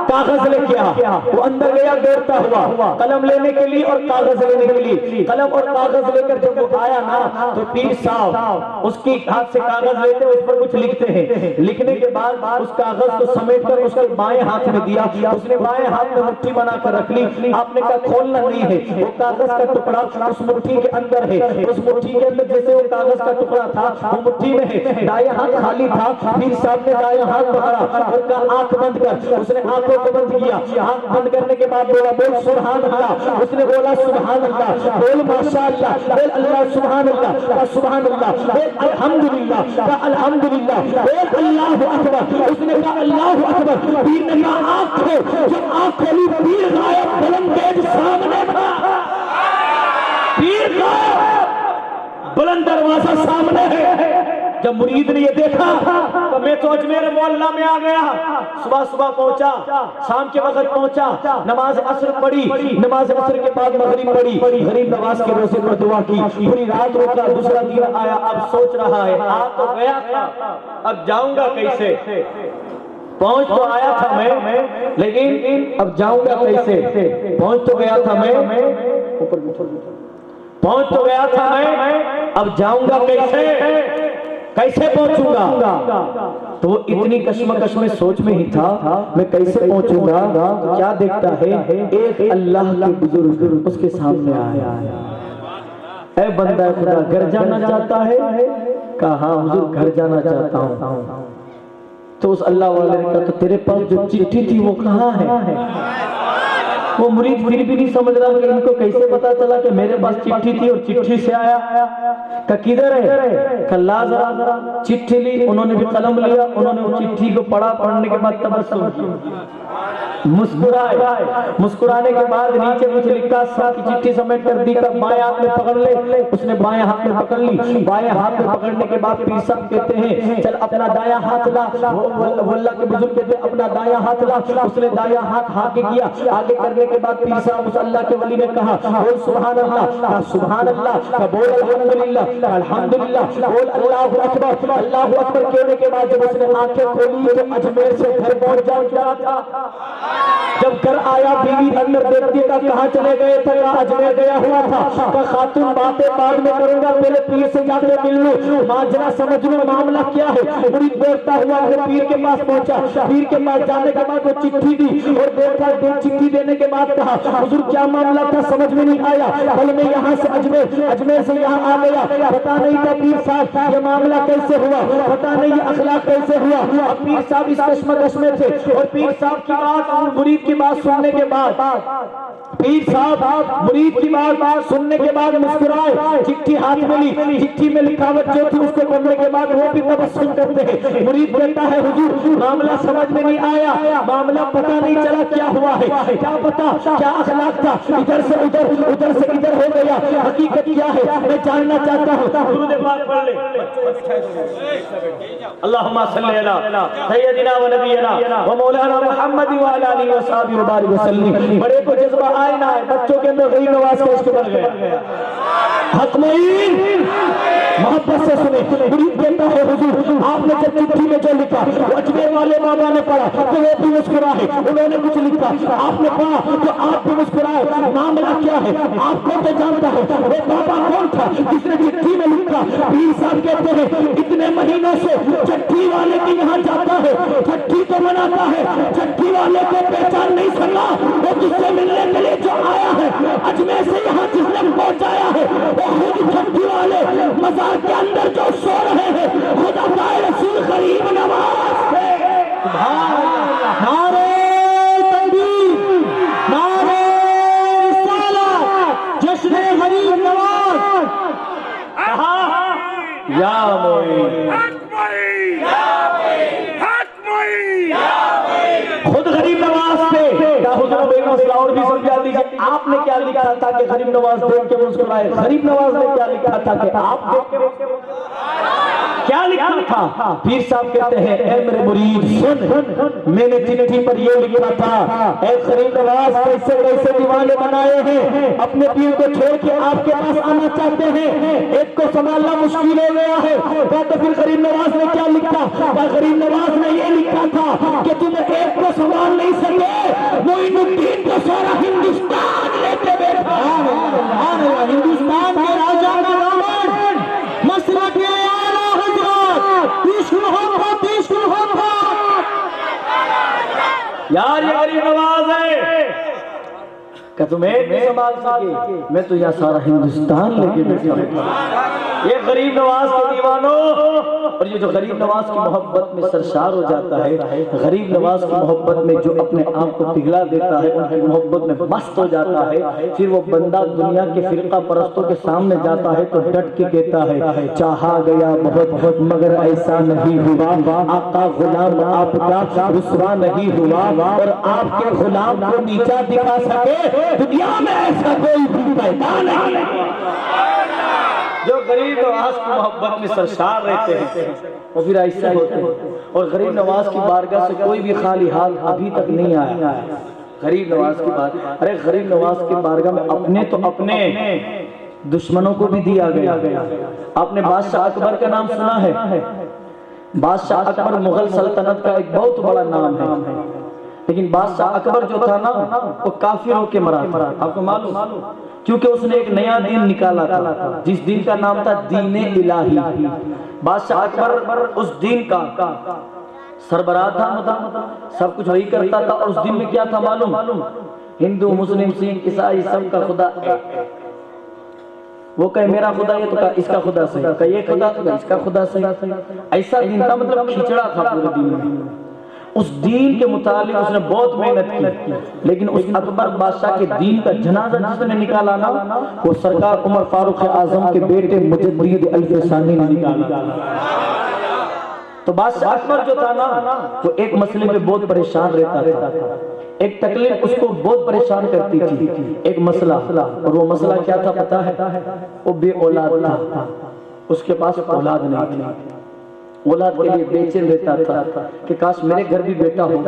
کاغذ لے کے آ۔ وہ اندر گیا دوڑتا ہوا قلم لینے کے لیے اور کاغذ لینے کے لیے، قلم اور کاغذ لے کر جب وہ آیا نا تو پیر صاحب اس کی ہاتھ سے کاغذ لیتے، اس پر کچھ لکھتے ہیں، لکھنے کے بعد اس کاغذ کو سمیٹ کر اس کے بائیں ہاتھ میں دیا، اس نے بائیں ہاتھ میں مٹھی بنا کر رکھ لی۔ آپ نے کہا کھولنا نہیں ہے، وہ کاغذ کا ٹکڑا اس مٹھی کے اندر ہے، اس مٹھی کے اندر جیسے وہ کاغذ کا ٹکڑا تھا وہ مٹھی میں ہے، دائیں ہاتھ خالی تھا۔ پیر صاحب نے دائیں ہاتھ پکڑا اور کہا آنکھ بند کر، اس نے آنکھوں کو بند کیا، آنکھ بند کرنے کے بعد بولا بول سبحان اللہ، اس نے بولا سبحان اللہ، بول ماشاءاللہ، بول اللہ سبحان اللہ، سبحان اللہ، بول الحمدللہ، الحمدللہ، بول اللہ اکبر، اس نے کہا اللہ اکبر۔ پیر نے کہا آنکھ کھول، جب آنکھ کھولی پیر غائب، بلند گیٹ سامنے تھا، پیر غائب، بلند دروازہ سامنے ہے۔ جب مرید نے یہ دیکھا تو میں تو اجمیر معلّہ میں آ گیا، صبح پہنچا، شام کے وقت پہنچا، نماز عصر پڑھی، نماز عصر کے بعد مغرب پڑھی، غریب نواز کے روزے پر دعا کی، پوری رات روکا، دوسرا دن آیا، اب سوچ رہا ہے آ تو گیا تھا، اب جاؤں گا کیسے؟ پہنچ تو آیا تھا میں لیکن اب جاؤں گا کیسے؟ پہنچ تو گیا تھا میں، پہنچ تو گیا تھا میں، اب جاؤں گا کیسے؟ کیسے پہنچوں گا؟ تو وہ اتنی کشمکش میں سوچ میں ہی تھا میں کیسے پہنچوں گا؟ کیا دیکھتا ہے ایک اللہ کے بزرگ اس کے سامنے آیا، اے بندہ خدا گھر جانا چاہتا ہے؟ کہا ہاں حضور گھر جانا چاہتا ہوں۔ تو اس اللہ والے نے کہا تو تیرے پاس جو چٹھی تھی وہ کہاں ہے؟ وہ مرید پھر بھی نہیں سمجھ رہا کہ ان کو کیسے پتا چلا کہ میرے پاس چٹھی تھی اور چٹھی سے آیا؟ کہ کدھر ہے؟ کہ لا ذرا چٹھی لی، انہوں نے بھی قلم لیا، انہوں نے وہ چٹھی کو پڑھا، پڑھنے کے بعد تبسم کیا، مسکرائے، مسکرانے کے بعد نیچے کچھ لکھا، ساتھ کی چٹھی سمیٹ کر دی، کہا بائیں ہاتھ میں پکڑ لے، اس نے بائیں ہاتھ میں پکڑ لی، بائیں ہاتھ میں پکڑنے کے بعد پیر صاحب کہتے ہیں چل اپنا دایاں ہاتھ لا، وہ اللہ کے بزرگ کہتے ہیں اپنا دایاں ہاتھ لا، اس نے دایاں ہاتھ آگے کیا، آگے کرنے کے بعد پیر صاحب اس اللہ کے ولی نے کہا بول سبحان اللہ، کہا سبحان اللہ، کہا بول الحمدللہ، کہا الحمدللہ، بول اللہ اکبر، اللہ اکبر کہنے کے بعد جب اس نے آنکھیں کھولی تو اجمیر سے گھر پہنچ جا تھا۔ جب گھر آیا بیوی اندر دیکھتی کا کہاں چلے گئے تھے؟ کہا اجمیر گیا ہوا تھا۔ کہا خاتون باتیں بعد میں کروں گا، پہلے پیر سے جا کے مل لوں، ماجرا سمجھ لوں معاملہ کیا ہے۔ مرید بولتا ہوا اپنے پیر کے پاس پہنچا، پیر کے پاس جانے کے بعد وہ چٹھی دی اور دیکھا چٹھی دینے کے بعد کہا حضور کیا معاملہ تھا سمجھ میں نہیں آیا، کل میں یہاں سے اجمیر سے یہاں آ گیا، پتا نہیں تھا پیر صاحب یہ معاملہ کیسے ہوا، پتا نہیں یہ اخلاق کیسے ہوا۔ اب پیر صاحب اس کشمکش میں تھے اور پیر صاحب کی بات مرید کی بات سننے کے بعد پیر صاحب مرید کی بات سننے کے بعد مسکرائے، چٹھی ہاتھ میں لی، چٹھی میں لکھاوٹ جو تھی اس کو پڑھنے کے بعد وہ بھی تبسم کرتے ہیں۔ مرید کہتا ہے حضور معاملہ سمجھ میں نہیں آیا، معاملہ پتہ نہیں چلا کیا ہوا ہے، کیا پتا کیا اخلاق تھا، ادھر سے ادھر ادھر سے ادھر ہو گیا، حقیقت کیا ہے میں جاننا چاہتا ہوں۔ درود پاک پڑھ لے، اللہم صلی علی سیدنا و نبینا و مولانا محمد و علی آلہ و صحبہ وبارک وسلم۔ بڑے کو جذبہ آئے نہ آئے، بچوں کے اندر غریب نواز کا عشق بڑھ گیا۔ حق معین محبت سے سنے، مرید کہتا ہے حضور آپ نے جب چٹھی میں جو لکھا وہ اجمیر والے بابا نے پڑھا تو وہ بھی مسکرائے، انہوں نے کچھ لکھا آپ نے پڑھا تو آپ بھی مسکرائے، معاملہ کیا ہے آپ کو تو جانتا ہے وہ بابا کون تھا جس نے چٹھی میں لکھا؟ پیر صاحب کہتے ہیں اتنے مہینوں سے چٹھی والے کی یہاں جاتا ہے، چٹھی تو مناتا ہے، چٹھی والے کو پہچان نہیں سکا، وہ جس سے ملنے کے لیے جو آیا ہے اجمیر سے یہاں جس نے پہنچایا ہے وہ خود چٹھی والے مزار کے اندر جو سو رہے ہیں خدا تعالی رسول غریب نواز ہے۔ نعرہ تکبیر، نعرہ رسالت، جشن غریب نواز۔ یا معین خود غریب نواز تھے۔ کیا حضور ایک مسئلہ اور بھی سمجھا دیجئے، آپ نے کیا لکھا تھا کہ غریب نواز دیکھ کے مسکرائے؟ غریب نواز نے کیا لکھا تھا کہ آپ دیکھ کے کیا لکھا تھا؟ پیر صاحب کہتے ہیں اے میرے مرید سن، میں نے چٹھی پر یہ لکھا تھا اے غریب نواز کیسے کیسے دیوانے بنائے ہیں، اپنے پیر کو چھوڑ کے آپ کے پاس آنا چاہتے ہیں، ایک کو سنبھالنا مشکل ہو گیا ہے۔ کہا تو پھر غریب نواز نے کیا لکھا؟ کہا غریب نواز نے یہ لکھا تھا کہ تم ایک کو سنبھال نہیں سکے، معین الدین کو سارا ہندوستان لے کے بیٹھا۔ ہندوستان کے راجہ کا دامن، مسلک اعلیٰ حضرت، عشق محبت، عشق محبت۔ یار یہ غریب نواز ہے کہ تم ایک نہیں سنبھال سکے، میں تو یہاں سارا ہندوستان لے کے بیٹھا ہوں۔ یہ غریب نواز کے دیوانوں، اور یہ جو غریب نواز کی محبت میں سرشار ہو جاتا ہے، غریب نواز کی محبت میں جو اپنے آپ کو پگھلا دیتا ہے، ان کی محبت میں مست ہو جاتا ہے، پھر وہ بندہ دنیا کے فرقہ پرستوں کے سامنے جاتا ہے تو ڈٹ کے کہتا ہے چاہا گیا بہت بہت مگر ایسا نہیں ہوا، آقا غلام آپ کا رسوا نہیں ہوا، اور آپ کے غلام کو نیچا دکھا سکے دنیا میں ایسا کوئی بھی پیدا نہیں۔ جو غریب نواز کی محبت میں سرشار رہتے ہیں وہ پھر ایسے ہوتے ہیں، اور غریب نواز کی بارگاہ سے کوئی بھی خالی ہاتھ ابھی تک نہیں آیا۔ غریب نواز کی بات، ارے غریب نواز کی بارگاہ میں اپنے تو اپنے دشمنوں کو بھی دیا گیا۔ آپ نے بادشاہ اکبر کا نام سنا ہے؟ بادشاہ اکبر مغل سلطنت کا ایک بہت بڑا نام ہے، لیکن بادشاہ اکبر جو تھا نا وہ کافروں کے مرا تھا۔ آپ کو معلوم کیونکہ اس نے ایک نیا دین نکالا تھا جس دین کا نام تھا دین الہی. بادشاہ اکبر اس دین کا سربراہ تھا، سب کچھ وہی کرتا تھا. اور اس دن میں کیا تھا معلوم؟ ہندو مسلم سکھ عیسائی سب کا خدا ایک. وہ کہے میرا خدا یہ تو کہا اس کا خدا صحیح، کہا یہ خدا تو کہا اس کا خدا صحیح. ایسا دین تھا، مطلب کھچڑا تھا پورے دین میں. اس دین کے متعلق اس نے بہت محنت کی، لیکن اس اکبر بادشاہ کے دین کا جنازہ جس نے نکالا نا، وہ سرکار عمر فاروق اعظم کے بیٹے مجدد الف ثانی نے نکالا. تو بادشاہ اکبر جو تھا نا، وہ ایک مسئلے میں بہت پریشان رہتا تھا. ایک تکلیف اس کو بہت پریشان کرتی تھی، ایک مسئلہ. اور وہ مسئلہ کیا تھا پتا ہے؟ وہ بے اولاد تھا. اس کے پاس اولاد نہیں تھی. اولاد کے لیے بے چین رہتا تھا کہ کاش میرے گھر بھی بیٹا ہو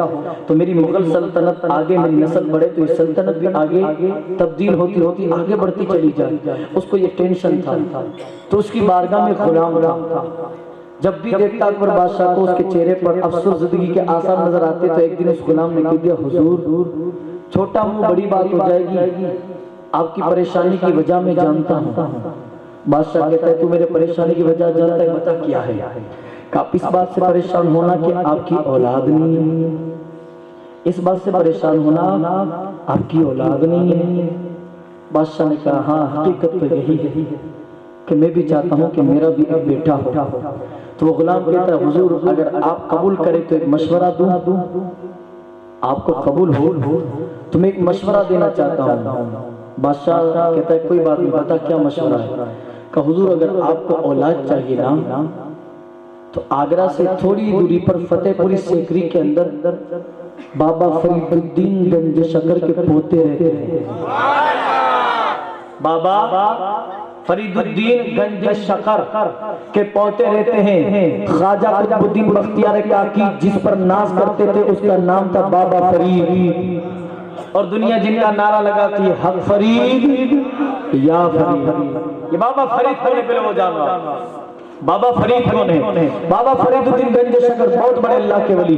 تو میری مغل سلطنت آگے، میری نسل بڑھے تو یہ سلطنت بھی آگے تبدیل ہوتی ہوتی آگے بڑھتی چلی جائے. اس کو یہ ٹینشن تھا. تو اس کی بارگاہ میں غلام تھا. جب بھی دیکھتا اکبر بادشاہ کو اس کے چہرے پر افسوس زدگی کے آثار نظر آتے تو ایک دن اس غلام نے کہہ دیا حضور چھوٹا منہ بڑی بات ہو جائے گی، آپ کی پریشانی کی وجہ میں جانتا ہوں. بادشاہ کہتا ہے تو میرے پریشانی کی وجہ جانتا ہے، بتا کیا ہے؟ کہ آپ اس بات سے پریشان ہونا کہ آپ کی اولاد نہیں ہے. اس بات سے پریشان ہونا آپ کی اولاد نہیں ہے. بادشاہ نے کہا ہاں حقیقت تو یہی ہے کہ میں بھی چاہتا ہوں کہ میرا بھی ایک بیٹا ہو. تو وہ غلام کہتا ہے حضور اگر آپ قبول کریں تو ایک مشورہ دوں. آپ کو قبول ہو تو میں ایک مشورہ دینا چاہتا ہوں. بادشاہ کہتا ہے کوئی بات نہیں، بتا کیا مشورہ ہے؟ کہ حضور اگر آپ کو اولاد چاہیے نا تو آگرہ سے تھوڑی دوری پر فتح پوری سیکری کے اندر بابا فرید الدین گنج شکر کے پوتے رہتے ہیں. بابا فرید الدین گنج شکر کے پوتے رہتے ہیں. خواجہ قطب الدین بختیار کاکی جس پر ناز کرتے تھے اس کا نام تھا بابا فرید. اور دنیا جن کا نعرہ لگاتی ہے حق فرید یا فرید. یہ بابا فرید ہونے پہلے وہ جانوا بابا فرید کون ہے؟ بابا فرید الدین گنج شکر بہت بڑے اللہ کے ولی،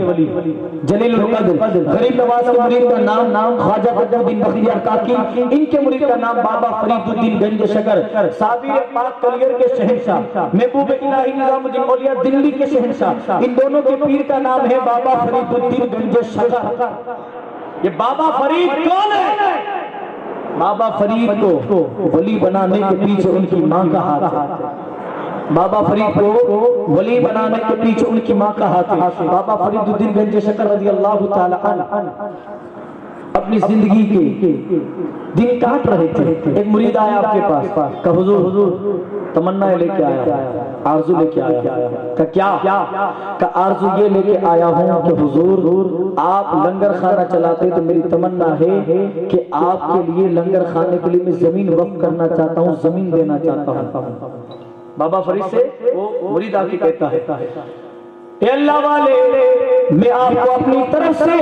جلیل القدر، غریب نواز کے مرید کا نام خواجہ قطب الدین بختیار کاکی، ان کے مرید کا نام بابا فرید الدین گنج شکر. صابر پاک کلیر کے شہنشاہ، محبوب الہی نظام الدین اولیاء دلی کے شہنشاہ، ان دونوں کے پیر کا نام ہے بابا فرید الدین گنج شکر. یہ بابا فرید کون ہے؟ بابا فرید کو ولی بنانے کے پیچھے ان کی ماں کا ہاتھ ہے. بابا فرید کو ولی بنانے کے پیچھے ان کی ماں کا ہاتھ ہے. بابا فرید الدین گنج شکر رضی اللہ تعالی عنہ اپنی زندگی کے دن کاٹ رہے تھے. ایک مرید آیا آپ کے پاس کہ حضور تمنا لے کے آیا، آرزو لے کے آیا. کہ کیا؟ کہ آرزو یہ لے کے آیا ہوں کہ حضور آپ لنگر خانہ چلاتے تو میری تمنا ہے کہ آپ کے لیے لنگر خانے کے لیے میں زمین وقف کرنا چاہتا ہوں، زمین دینا چاہتا ہوں. بابا فرید سے وہ مرید آ کے کہتا ہے اے اللہ والے میں آپ کو اپنی طرف سے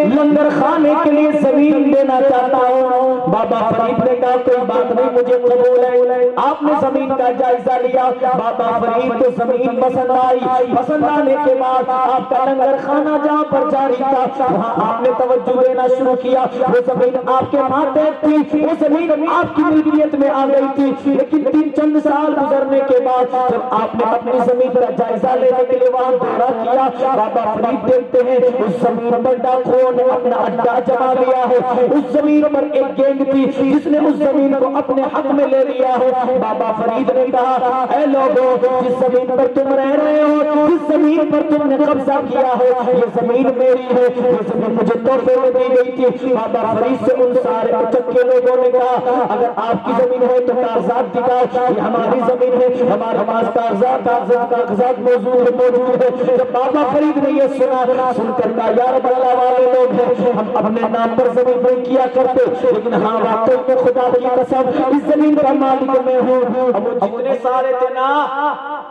لنگر خانے کے لیے زمین دینا چاہتا ہوں. بابا فرید نے کہا کوئی بات نہیں مجھے قبول ہے. آپ نے زمین کا جائزہ لیا. بابا فرید کو زمین پسند آئی. پسند آنے کے بعد آپ کا لنگر خانہ جہاں پر جاری تھا وہاں آپ نے توجہ دینا شروع کیا. وہ زمین آپ کے ماتحت تھی، وہ زمین آپ کی ملکیت میں آ گئی تھی. لیکن چند سال گزرنے کے بعد جب آپ نے اپنی زمین کا جائزہ لینے کے لیے وہاں دورہ کیا، بابا فرید دیکھتے ہیں اس زمین پر ڈاکوؤں نے اپنا اڈا جما لیا ہے. اس زمین پر ایک گینگ تھی جس نے اس زمین کو اپنے حق میں لے لیا ہے. بابا فرید نے کہا اے لوگوں جس زمین پر تم رہ رہے ہو، جس زمین پر تم نے قبضہ کیا ہے، یہ زمین میری ہے، یہ زمین مجھے تحفے میں دی گئی تھی. بابا فرید سے ان سارے اچکے لوگوں نے کہا اگر آپ کی زمین ہے تو کاغذات دکھاؤ، یہ ہماری زمین ہے، ہمارے پاس کاغذات موجود ہے. جب بابا فرید نے یہ سن کر کہا یا رب اللہ والے لوگ ہیں ہم اپنے نام پر زمین نہیں کیا کرتے، لیکن ہاں واقعی میں خدا کی قسم اس زمین کا مالک میں ہوں. اب وہ جتنے سارے تھے نا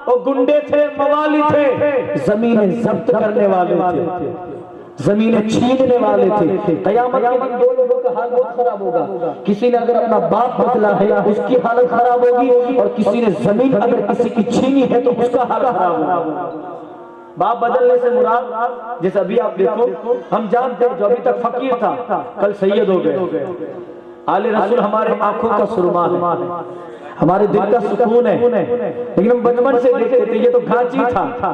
وہ گنڈے تھے، موالی تھے، زمینیں ضبط کرنے والے تھے، زمینیں چھیننے والے تھے. قیامت کے دن دو لوگوں کا حال بہت خراب ہوگا. کسی نے اگر اپنا باپ بدلا ہے اس کی حالت خراب ہوگی، اور کسی نے زمین اگر کسی کی چھینی ہے تو اس کا حال خراب ہوگا. باپ بدلنے سے مراد جیسے ابھی آپ دیکھو ہم جانتے ہیں جو ابھی تک فقیر تھا کل سید ہو گئے، آل رسول ہمارے آنکھوں کا سرما ہے، ہمارے دل کا سکون ہے، لیکن ہم بچپن سے دیکھتے تھے یہ تو گھانچی تھا،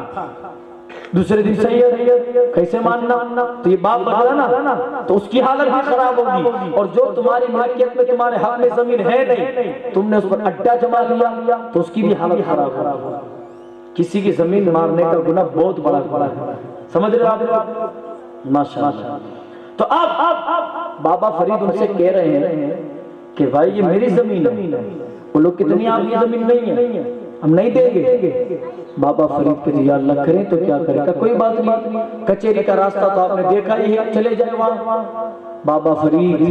دوسرے دن سید کیسے ماننا، تو یہ باپ بدلا نا تو اس کی حالت بھی خراب ہوگی، اور جو تمہاری ملکیت میں تمہارے حق میں زمین ہے نہیں، تم نے اس پر اڈا جما لیا تو اس کی بھی حالت خراب ہوگی۔ کسی کی زمین مارنے کا گناہ بہت بڑا ہے، سمجھ رہے آپ؟ ماشاءاللہ۔ تو اب بابا فرید ان سے کہہ رہے ہیں کہ بھائی یہ میری زمین ہے، وہ لوگ کتنی آپ کی زمین نہیں ہے، ہم نہیں دیں گے۔ بابا فرید کہ یا اللہ کریں تو کیا کرے گا، کوئی بات نہیں، کچہری کا راستہ تو آپ نے دیکھا ہی ہے، چلے جائے وہاں۔ بابا فرید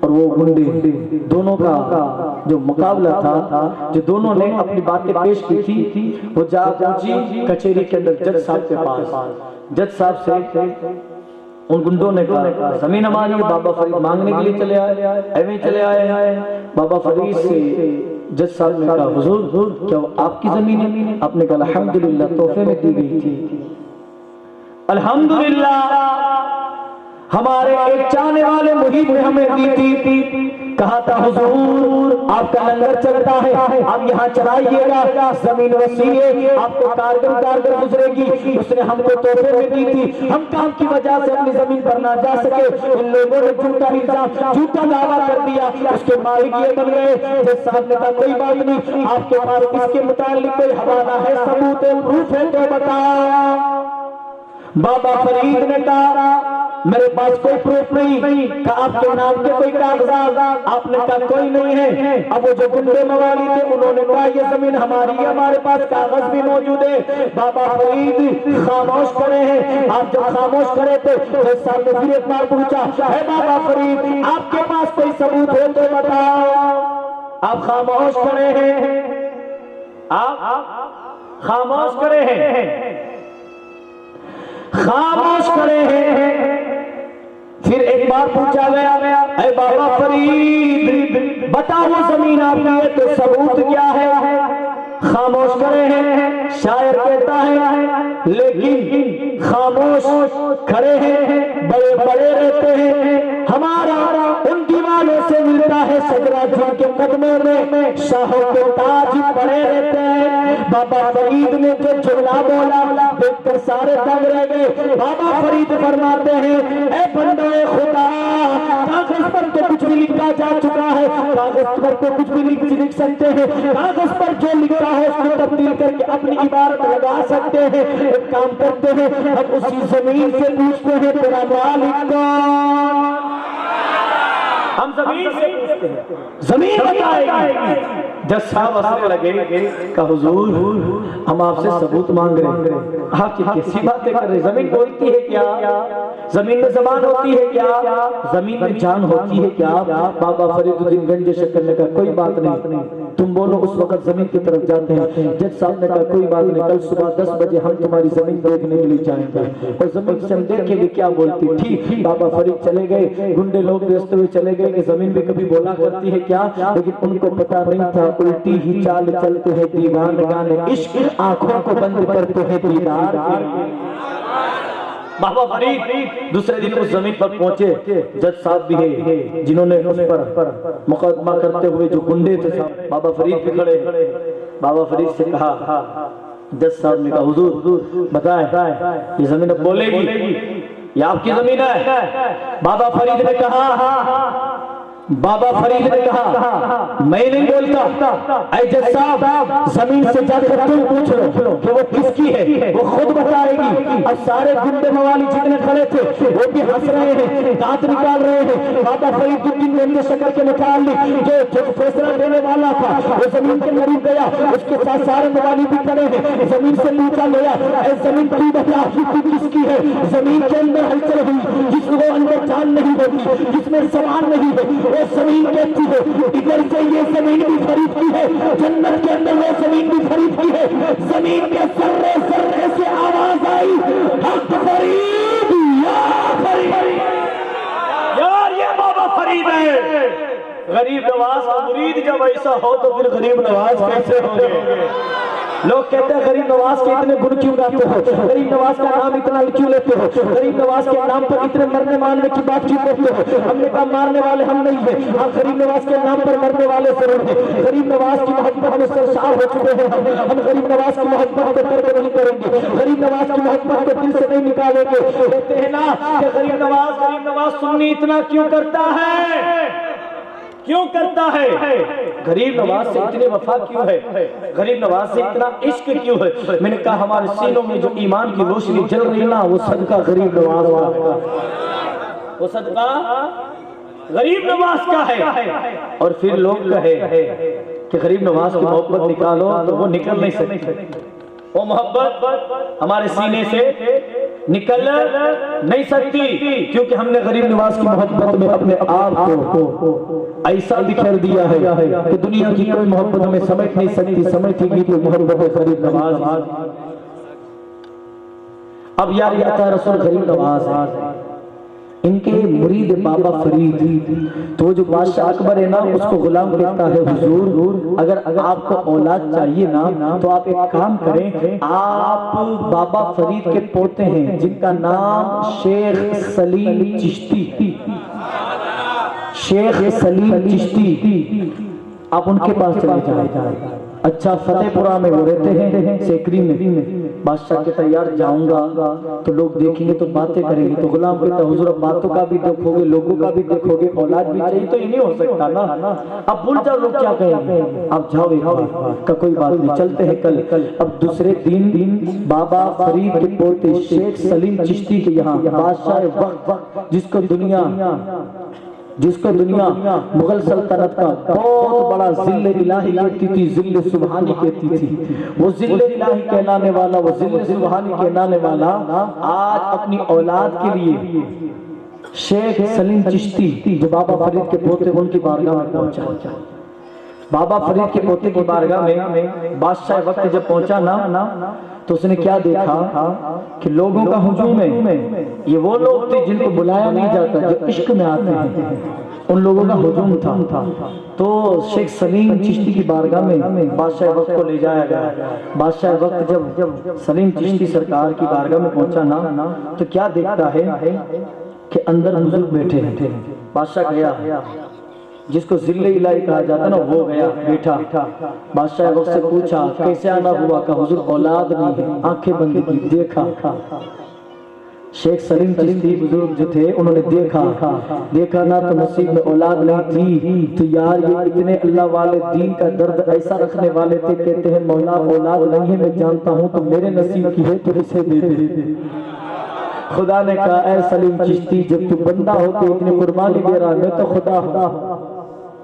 اور وہ گنڈے دونوں کا جو مقابلہ تھا، جو دونوں نے اپنی باتیں پیش کی تھی، وہ جا پہنچی کچہری کے اندر جج صاحب کے پاس۔ جج صاحب سے ان گنڈوں نے کہا زمین ہماری ہے، بابا فرید مانگنے کے لیے چلے آئے، ایویں چلے آئے۔ بابا فرید سے جج صاحب نے کہا حضور کیا وہ آپ کی زمین ہے؟ آپ نے کہا الحمدللہ تحفے میں دی گئی تھی، الحمدللہ ہمارے ایک چاہنے والے محیط نے ہمیں دی تھی، کہا تھا حضور آپ کا لنگر چلتا ہے، آپ یہاں چلائیے گا، زمین وسیع ہے، آپ کو کارگر گزرے گی، اس نے ہم کو تحفے میں دی تھی، ہم کام کی وجہ سے اپنی زمین پر نہ جا سکے، ان لوگوں نے جھوٹا الزام، جھوٹا دعویٰ کر دیا، اس کے مالک یہ بن گئے۔ جج صاحب نے کہا کوئی بات نہیں، آپ کے پاس اس کے متعلق کوئی حوالہ ہے، ثبوت ہے، پروف ہے تو بتاؤ۔ بابا فرید نے کہا میرے پاس کوئی پروف نہیں، کہا آپ کے نام کے کوئی کاغذات، آپ نے کہا کوئی نہیں ہے۔ اب وہ جو گنڈے موالی تھے انہوں نے کہا یہ زمین ہماری ہے، ہمارے پاس کاغذ بھی موجود ہے۔ بابا فرید خاموش کھڑے ہیں۔ آپ جب خاموش کھڑے تھے جج صاحب نے پھر ایک بار پوچھا اے بابا فرید آپ کے پاس کوئی ثبوت ہے تو بتاؤ۔ آپ خاموش کھڑے ہیں، آپ خاموش کھڑے ہیں، خاموش کھڑے ہیں۔ پھر ایک بار پوچھا گیا اے بابا فرید بتاؤ وہ زمین آپ کی ہے تو ثبوت کیا ہے؟ خاموش کھڑے ہیں۔ شاعر کہتا ہے لیکن خاموش کھڑے ہیں بڑے بڑے رہتے ہیں، ہمارا ان دیوانوں سے ملتا ہے شجرہ جن کے قدموں میں شاہوں کے تاج پڑے رہتے ہیں۔ بابا فرید نے جو جملہ بولا دیکھ کر سارے دنگ رہ گئے۔ بابا فرید فرماتے ہیں اے بندے خدا کاغذ پر تو کچھ بھی لکھا جا چکا ہے، کاغذ پر تو کچھ بھی لکھ سکتے ہیں، کاغذ پر جو لکھا ہے اس کو تبدیل کر کے اپنی عبارت لگا سکتے ہیں۔ ایک کام کرتے ہیں ہم اسی زمین سے پوچھتے ہیں تیرا مالک کون؟ ہم زمین سے پوچھتے ہیں، زمین بتائے گی۔ جج صاحب ہنسنے لگے کہ حضور ہم آپ سے ثبوت مانگ رہے ہیں، آپ کی کیسی باتیں کر رہے ہیں؟ زمین بولتی ہے کیا؟ زمین میں زبان ہوتی ہے کیا؟ زمین میں جان ہوتی ہے کیا؟ بابا فرید الدین گنج شکر نے کہا کوئی بات نہیں، تم بولو اس وقت زمین کی طرف جاتے ہیں۔ جج صاحب نے کہا کوئی بات نہیں، کل صبح 10 بجے ہم تمہاری زمین دیکھنے کے لیے جائیں گے، اور زمین سے ہم دیکھیں گے کیا بولتی۔ ٹھیک بابا فرید چلے گئے، گنڈے لوگ بیچتے ہوئے چلے گئے کہ زمین بھی کبھی بولا کرتی ہے کیا، لیکن ان کو پتا نہیں تھا الٹی ہی چال چلتے ہیں دیوانگان عشق، آنکھوں کو بند کرتے ہیں دیدار۔ بابا فرید دوسرے دن اس زمین پر پہنچے، جج صاحب بھی ہے جنہوں نے اس پر مقدمہ کرتے ہوئے جو گنڈے تھے بابا فرید بھی کھڑے۔ بابا فرید سے کہا، جج صاحب نے کہا حضور بتائیں یہ زمین اب بولے گی یہ آپ کی زمین ہے؟ بابا فرید نے کہا میں نہیں بولتا، اے جج صاحب زمین سے جا کر تم پوچھ لو کہ وہ کس کی ہے، وہ خود بتائے گی۔ اب سارے گنڈے موالی جتنے کھڑے تھے وہ بھی ہنس رہے ہیں، دانت نکال رہے ہیں۔ بابا فرید الدین گنج شکر کے متعلق جو فیصلہ دینے والا تھا وہ زمین کے قریب گیا، اس کے ساتھ سارے موالی بھی کھڑے ہیں۔ زمین سے پوچھا گیا اے زمین تو بتا تو کس کی ہے؟ زمین کے اندر ہلچل ہوئی، جس کو اندر جان نہیں ہوتی، جس میں زبان نہیں ہے، وہ زمین کہتی ہے ادھر سے یہ زمین بھی خرید کی ہے، جنت کے اندر وہ زمین بھی خرید کی ہے۔ زمین کے ذرے ذرے سے آواز آئی حق فرید یا فرید، یار یہ بابا فرید ہے۔ غریب نواز اور مرید جب ایسا ہو تو پھر غریب نواز کیسے ہوں گے؟ لوگ کہتے ہیں غریب نواز کے اتنے گن کیوں گاتے ہو، غریب نواز کا نام اتنا کیوں لیتے ہو، غریب نواز کے نام پر اتنے مرنے مارنے کی بات کیوں کرتے ہو؟ ہم نے کہا مارنے والے ہم نہیں ہیں، ہم غریب نواز کے نام پر مرنے والے ضرور ہیں۔ غریب نواز کی محبت میں سرشار ہو چکے ہیں، ہم غریب نواز کی محبت کو ترک نہیں کریں گے، غریب نواز کی محبت کو دل سے نہیں نکالیں گے۔ کہتے ہیں نا کہ غریب نواز سنی اتنا کیوں کرتا ہے، کیوں کرتا ہے؟ غریب نواز سے اتنے وفا کیوں ہے، غریب نواز سے اتنا عشق کیوں ہے؟ میں نے کہا ہمارے سینوں میں جو ایمان کی روشنی جل رہی نا، وہ صدقہ غریب نواز کا ہے، وہ صدقہ غریب نواز کا ہے۔ اور پھر لوگ کہے کہ غریب نواز کی محبت نکالو تو وہ نکل نہیں سکتی، وہ محبت ہمارے سینے سے نکل نہیں سکتی، کیونکہ ہم نے غریب نواز کی محبت میں اپنے آپ کو ایسا بکھیر دیا ہے کہ دنیا کی کوئی محبت ہمیں سمجھ نہیں سکتی، سمجھتی گی تو محبت غریب نواز۔ اب یار یہ عطا رسول غریب نواز ہے، ان کے مرید بابا فرید، تو وہ جو بادشاہ اکبر ہے نا اس کو غلام کہتا ہے حضور اگر آپ کو اولاد چاہیے نا تو آپ ایک کام کریں، آپ بابا فرید کے پوتے ہیں جن کا نام شیخ سلیم چشتی، شیخ سلیم چشتی، آپ ان کے پاس چلے جائیں۔ اچھا فتح پورہ میں وہ رہتے ہیں، سیکری میں۔ بادشاہ کہتا ہے یار جاؤں گا تو لوگ دیکھیں گے تو باتیں کریں گے، تو غلام کہتا ہے حضور اب باتوں کا بھی دیکھو گے، لوگوں کا بھی دیکھو گے، اولاد بھی چاہیے تو یہ نہیں ہو سکتا نا، اب بھول جاؤ لوگ کیا کہیں گے، اب جاؤ ایک بار کا کوئی بات نہیں، چلتے ہیں کل۔ اب دوسرے دن بابا فرید کے پوتے شیخ سلیم چشتی کے یہاں بادشاہ وقت جس کو دنیا مغل سلطنت کا بہت بڑا ذل الہی کہتی تھی، ذل سبحانی کہتی تھی، وہ ذل الہی کہلانے والا، وہ ذل سبحانی کہلانے والا آج اپنی اولاد کے لیے شیخ سلیم چشتی جو بابا فرید کے پوتے ان کی بارگاہ میں پہنچا۔ بابا فرید کے پوتے کی بارگاہ میں بادشاہ وقت جب پہنچا نا تو اس نے کیا دیکھا کہ لوگوں کا ہجوم ہے، یہ وہ لوگ تھے جن کو بلایا نہیں جاتا، جو عشق میں آتے ہیں، ان لوگوں کا ہجوم تھا۔ تو شیخ سلیم چشتی کی بارگاہ میں بادشاہ وقت کو لے جایا گیا۔ بادشاہ وقت جب سلیم چشتی سرکار کی بارگاہ میں پہنچا نا تو کیا دیکھتا ہے کہ اندر بزرگ بیٹھے ہیں۔ بادشاہ گیا، جس کو ذل الہی کہا جاتا نا وہ گیا بیٹھا۔ بادشاہ وقت سے پوچھا کیسے آنا ہوا، کہ حضور اولاد نہیں ہے، آنکھیں بند کی، دیکھا۔ شیخ سلیم چشتی بزرگ جو تھے انہوں نے دیکھا نا تو نصیب میں اولاد نہیں تھی، تو یار یہ اتنے اللہ والے دین کا درد ایسا رکھنے والے تھے، کہتے ہیں مولا اولاد نہیں ہے میں جانتا ہوں تو میرے نصیب کی ہے تو اسے دے دے۔ خدا نے کہا اے سلیم چشتی جب تو بندہ ہو کے اتنی قربانی دے رہا، میں تو خدا ہوں،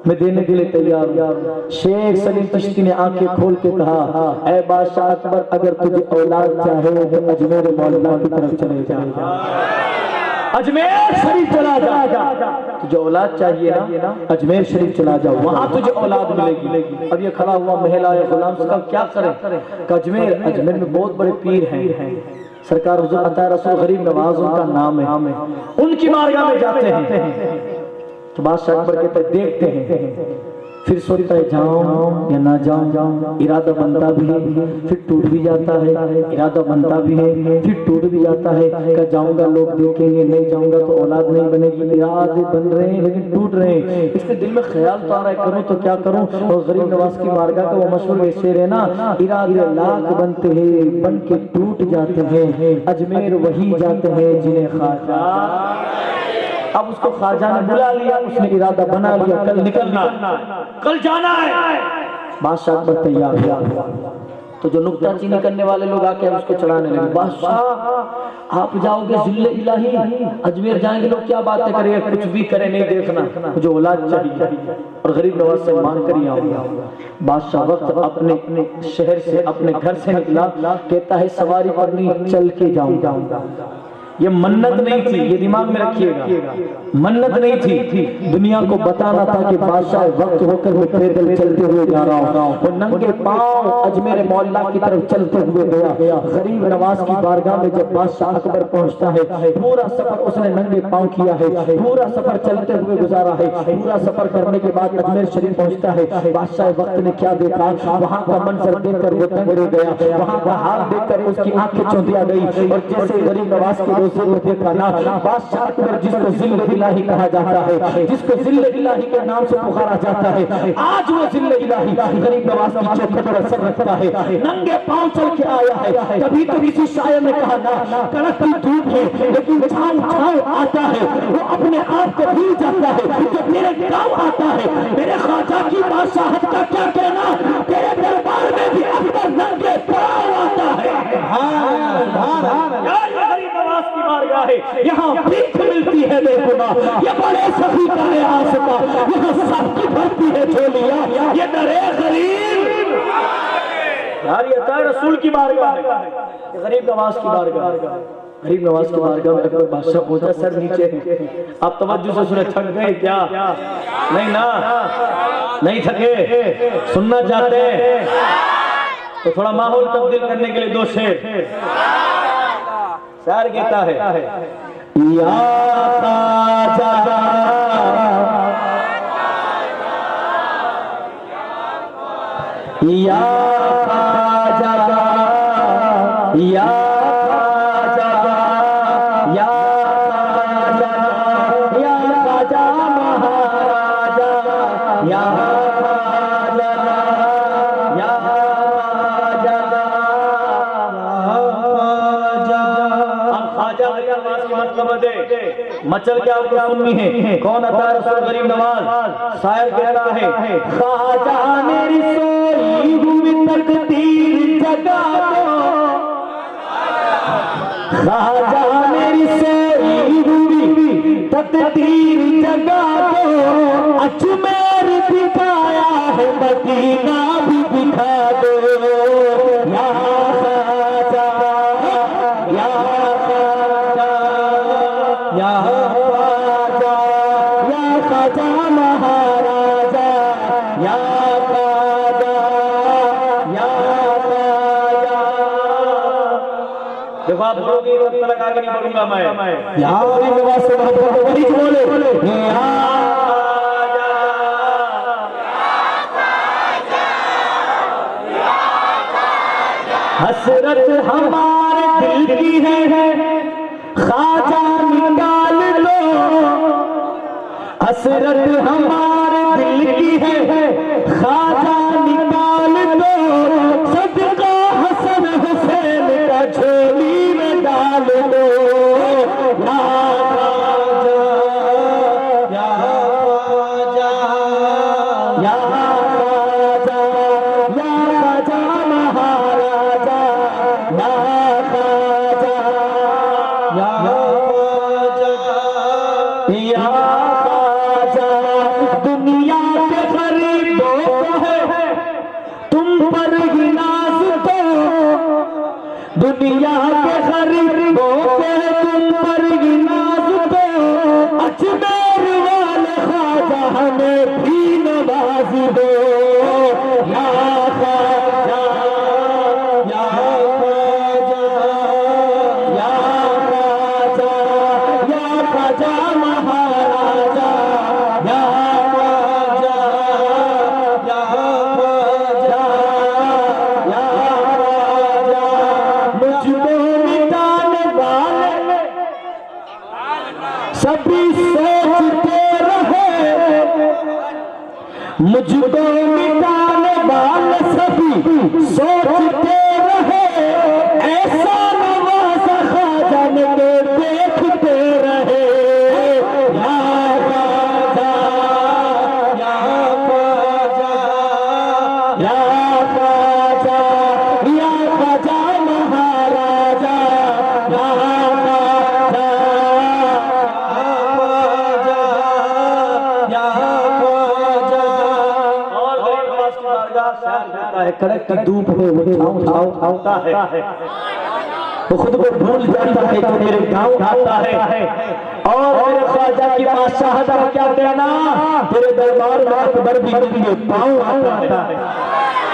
میں دینے کے لیے تیار ہوں۔ شیخ سلیم چشتی نے آنکھیں کھول کے کہا اے بادشاہ اکبر اگر تجھے اولاد چاہے تو اجمیر مولا کی طرف چلے جا، اجمیر شریف چلا جا، تجھے اولاد چاہیے نا اجمیر شریف چلا جاؤ، وہاں تجھے اولاد ملے گی۔ اب یہ کھڑا ہوا محل آیا غلام سے کہا کیا کریں، کہ اجمیر میں بہت بڑے پیر ہیں، سرکار حضور عطا رسول غریب نواز ان کا نام ہے، ان کی بارگاہ میں جاتے ہیں۔ تو بادشاہ اکبر کہتے ہیں دیکھتے ہیں، پھر سوچتا ہے جاؤں یا نہ جاؤں، ارادہ بنتا بھی ہے پھر ٹوٹ بھی جاتا ہے، ارادہ بنتا بھی ہے پھر ٹوٹ بھی جاتا ہے، کہ جاؤں گا لوگ دیکھیں گے، نہیں جاؤں گا تو اولاد نہیں بنے گی، ارادے بن رہے ہیں لیکن ٹوٹ رہے ہیں۔ اس کے دل میں خیال تو آ رہا ہے کروں تو کیا کروں، اور غریب نواز کی بارگاہ کا وہ مشہور شعر ہے نا، ارادے لاکھ بنتے ہیں بن کے ٹوٹ جاتے ہیں، اجمیر وہی جاتے ہیں جنہیں خواجہ۔ اب اس کو خواجہ نے بلا لیا، اس نے ارادہ بنا لیا کل نکلنا، کل جانا ہے۔ بادشاہ اکبر تیار ہوا، تو جو نکتہ چینی کرنے والے لوگ آ کے اس کو چڑھانے لگے، بادشاہ آپ جاؤ گے ذل الہی، اجمیر جائیں گے لوگ کیا باتیں کریں گے، کچھ بھی کریں نہیں دیکھنا، مجھے اولاد چاہیے اور غریب نواز سے مانگ کر ہی آؤں گا۔ بادشاہ وقت اپنے شہر سے اپنے گھر سے نکلا، کہتا ہے سواری پر نہیں چل کے جاؤں گا۔ یہ منت نہیں تھی، یہ دماغ میں رکھیے گا، منت نہیں تھی، دنیا کو بتانا تھا کہ بادشاہ وقت ہو کر میں پیدل چلتے ہوئے جا رہا ہوں، وہ ننگے پاؤں اجمیر مولا کی طرف چلتے ہوئے گیا۔ غریب نواز کی بارگاہ میں جب بادشاہ اکبر پہنچتا ہے، پورا سفر اس نے ننگے پاؤں کیا ہے، پورا سفر چلتے ہوئے گزارا ہے، پورا سفر کرنے کے بعد اجمیر شریف پہنچتا ہے۔ بادشاہ وقت نے کیا دیکھا، وہاں کا منظر دیکھ کر وہ دنگ رہ گیا، وہاں کا حال دیکھ کر اس کی آنکھیں چوندیا گئی، اور جیسے غریب نواز کی روزے کو دیکھا نا، بادشاہ اکبر جس کو ذل الہی کہا جاتا ہے، جس کو ذل الہی کے نام سے پکارا جاتا ہے، آج وہ ذل الہی غریب نواز کی چوکھٹ پر اثر رکھتا ہے، ننگے پاؤں چل کے آیا ہے۔ کبھی تو کسی شاعر نے کہا نا، کڑکتی دھوپ ہے لیکن چھاؤں چھاؤں آتا ہے، وہ اپنے آپ کو بھول جاتا ہے جو میرے گاؤں آتا ہے۔ میرے خواجہ کی بادشاہت کا کیا کہنا، تیرے دربار میں بھی اکبر ننگے پاؤں آتا ہے۔ یہاں بھیک ملتی ہے بے گناہ، یہ بڑے سخی کا ہے آستا، یہاں سب کی بھرتی ہے جھولیاں، یہ درے غریب یار یہ عطا رسول کی بارگاہ ہے، یہ غریب نواز کی بارگاہ ہے۔ غریب نواز کی بارگاہ میں اکبر بادشاہ پہنچا، سر نیچے آپ توجہ سے سنے، تھک گئے کیا؟ نہیں نا، نہیں تھکے، سننا چاہتے ہیں تو تھوڑا ماحول تبدیل کرنے کے لیے دو شعر شاعر کہتا ہے، یا خواجہ یا خواجہ یا خواجہ یا خواجہ یا خواجہ مہاراجا یا خواجہ یا خواجہ۔ اب خواجہ غریب نواز کی مطلب دے مچل کے آپ کو سننی ہے، کون عطا رسول غریب نواز؟ شاعر کہتا ہے، خواجہ میری سوئی ہوئی تقدیر جگا دو، خواجہ میری سوئی ہوئی تقدیر جگا دو، اجمیر دکھایا ہے مدینہ بھی دکھا دو، یا خواجہ یا خواجہ یا خواجہ یا خواجہ مہاراجا یا خواجہ یا خواجہ۔ دیکھو آپ لوگ یہ وقت تلک آگے نہیں بڑھوں گا میں، یا غریب نواز سے محبت کو وہی بولے، یا خواجہ حسرت ہمارے دل کی ہے، خواجہ نکال لو، حسرت ہمارے دل کی ہے، خواجہ نکال لو، صدقہ حسن حسین کا جھولی میں ڈال دو، یا خواجہ یا خواجہ یا خواجہ یا خواجہ مہاراجا یا خواجہ یا خواجہ یا خواجہ۔ دنیا کے غریبوں کو ہے تم پر ہی ناز تو، دنیا کے غریبوں کو ہے تم پر ہی ناز تو، اجمیر والے خواجہ ہمیں بھی نواز دو، یا خواجہ یا خواجہ یا خواجہ یا خواجہ مہاراجا یا خواجہ یا خواجہ یا خواجہ۔ مجھ کو مٹانے والے سبھی سوچتے رہے، مجھ کو مٹانے والے سبھی سوچتے رہے، ایسا نواز خواجہ نے دیکھتے رہے، یا خواجہ یا خواجہ یا خواجہ یا خواجہ مہاراجا یا خواجہ یا خواجہ۔ اور غریب نواز کی بارگاہ شاعر کہتا ہے، کڑک کی دھوپ میں وہ چھاؤں چھاؤں چھاؤتا ہے، وہ خود کو بھول جاتا ہے کہ میرے گاؤں آتا ہے اور میرے خواجہ کی بادشاہ کا کیا کہنا تیرے دربار میں اکبر بھی تجھے پاؤں آتا ہے۔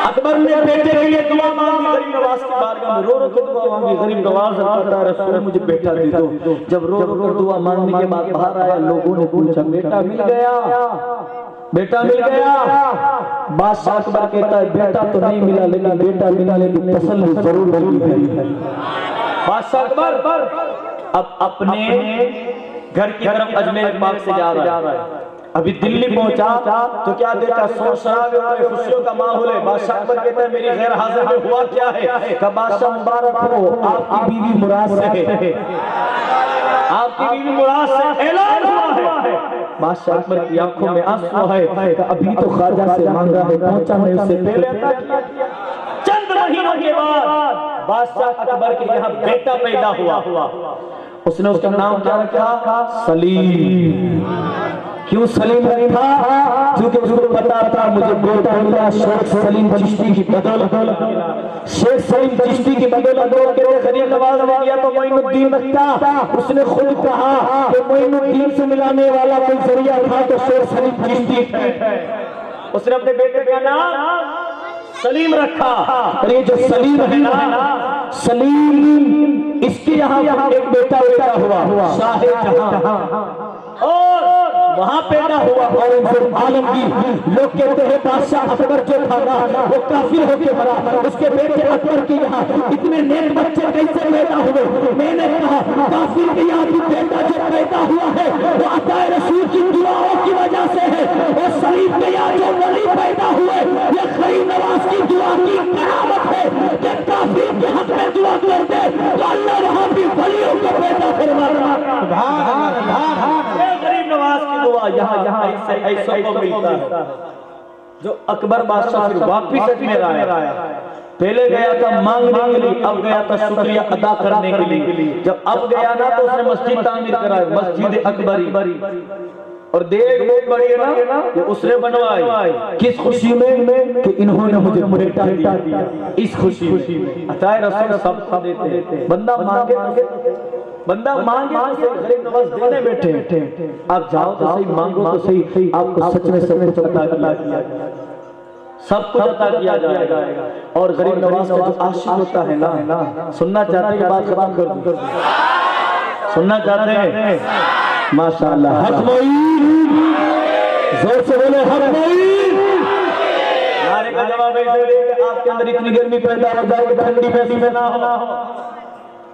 اکبر نے بیٹے کے لیے دعا مانگی، غریب نواز کی بارگاہ میں رو رو کر دعا مانگی، غریب نواز کہتا ہے رسول مجھے بیٹا دے دو۔ جب رو رو کر دعا مانگنے کے بعد باہر آیا، لوگوں نے پوچھا بیٹا مل گیا، بیٹا مل گیا؟ بادشاہ اکبر کہتا ہے بیٹا تو نہیں ملا لیکن بیٹا ملنے کی تسلی ضرور ہوگی۔ بادشاہ اکبر اب اپنے گھر کی طرف اجمیر پاک سے جا رہا ہے، ابھی دلی پہنچا تو کیا دیکھا شور شرابے ہوئے، خوشیوں کا ماحول ہے۔ بادشاہ اکبر کہتا ہے میری غیر حاضر میں ہوا کیا ہے؟ کہ بادشاہ مبارک ہو، آپ کی بیوی مراد سے ہے، آپ کی بیوی مراد سے اعلان ہوا ہے۔ بادشاہ اکبر کی آنکھوں میں آنسو ہے کہ ابھی تو خواجہ سے مانگا ہے، پہنچا میں اسے پہلے عطا کیا۔ چند مہینوں کے بعد بادشاہ اکبر کے یہاں بیٹا پیدا ہوا، اس نے اس کا نام کیا رکھا؟ سلیم۔ کیوں سلیم رکھا؟ کیونکہ اس کو پتا تھا مجھے بیٹا ملا شیخ سلیم چشتی کی بدولت، شیخ سلیم چشتی کی بدولت۔ اور کہ غریب نواز نے کیا تو معین الدین رکھتا، اس نے خود کہا کہ معین الدین سے ملانے والا کوئی ذریعہ تھا تو شیخ سلیم چشتی ہے۔ اس نے اپنے بیٹے کا نام سلیم رکھا۔ اور یہ جو سلیم ہے نا، سلیم اس کے یہاں ایک بیٹا پیدا ہوا شاہ جہاں، اور وہاں پیدا ہوا اور عالمگیر۔ لوگ کہتے ہیں بادشاہ اکبر جو تھا نا وہ کافر ہو کے مرا، اس کے بیٹے اکبر کے یہاں اتنے نیک بچے کیسے پیدا ہوئے؟ میں نے کہا کافر کے یہاں بھی بیٹا جو پیدا ہوا ہے وہ عطا رسول کی دعاؤں کی وجہ سے ہے، اور سلیم کے یہاں جو ولی پیدا ہوئے یہ غریب نواز کی دعا کی کرامت ہے کہ کافر کے حق میں دعا کرتے تو اللہ وہاں بھی ولیوں کو پیدا فرماتا۔ غریب نواز کی دعا یہاں ایسا کو ملتا ہے۔ جو اکبر بادشاہ پھر واپس اپنے آیا، پہلے گیا تھا مانگنے کے لیے، اب گیا تھا شکریہ ادا کرنے کے لیے۔ جب اب گیا نا تو اس نے مسجد تعمیر کرائی، مسجد اکبری، اور دیکھ بہت بڑی ہے نا یہ اس نے بنوائی۔ کس خوشی میں کہ انہوں نے مجھے بیٹا دیا، اس خوشی میں۔ عطا رسول سب دیتے ہیں، بندہ مانگے تو غریب نواز دینے بیٹھے، آپ جاؤ تو صحیح، مانگو تو صحیح، آپ کو سچ میں سب کچھ عطا کیا جائے گا، سب کچھ عطا کیا جائے گا۔ اور غریب نواز کا جو عاشق ہوتا ہے نا، سننا چاہتے ہیں بات ختم کر دوں، سننا چاہتے ہیں؟ ماشاءاللہ حق معین، زور سے بولے حق معین۔ نعرے کا جواب ایسے دے کہ آپ کے اندر اتنی گرمی پیدا ہو جائے کہ ٹھنڈی محسوس نہ ہو،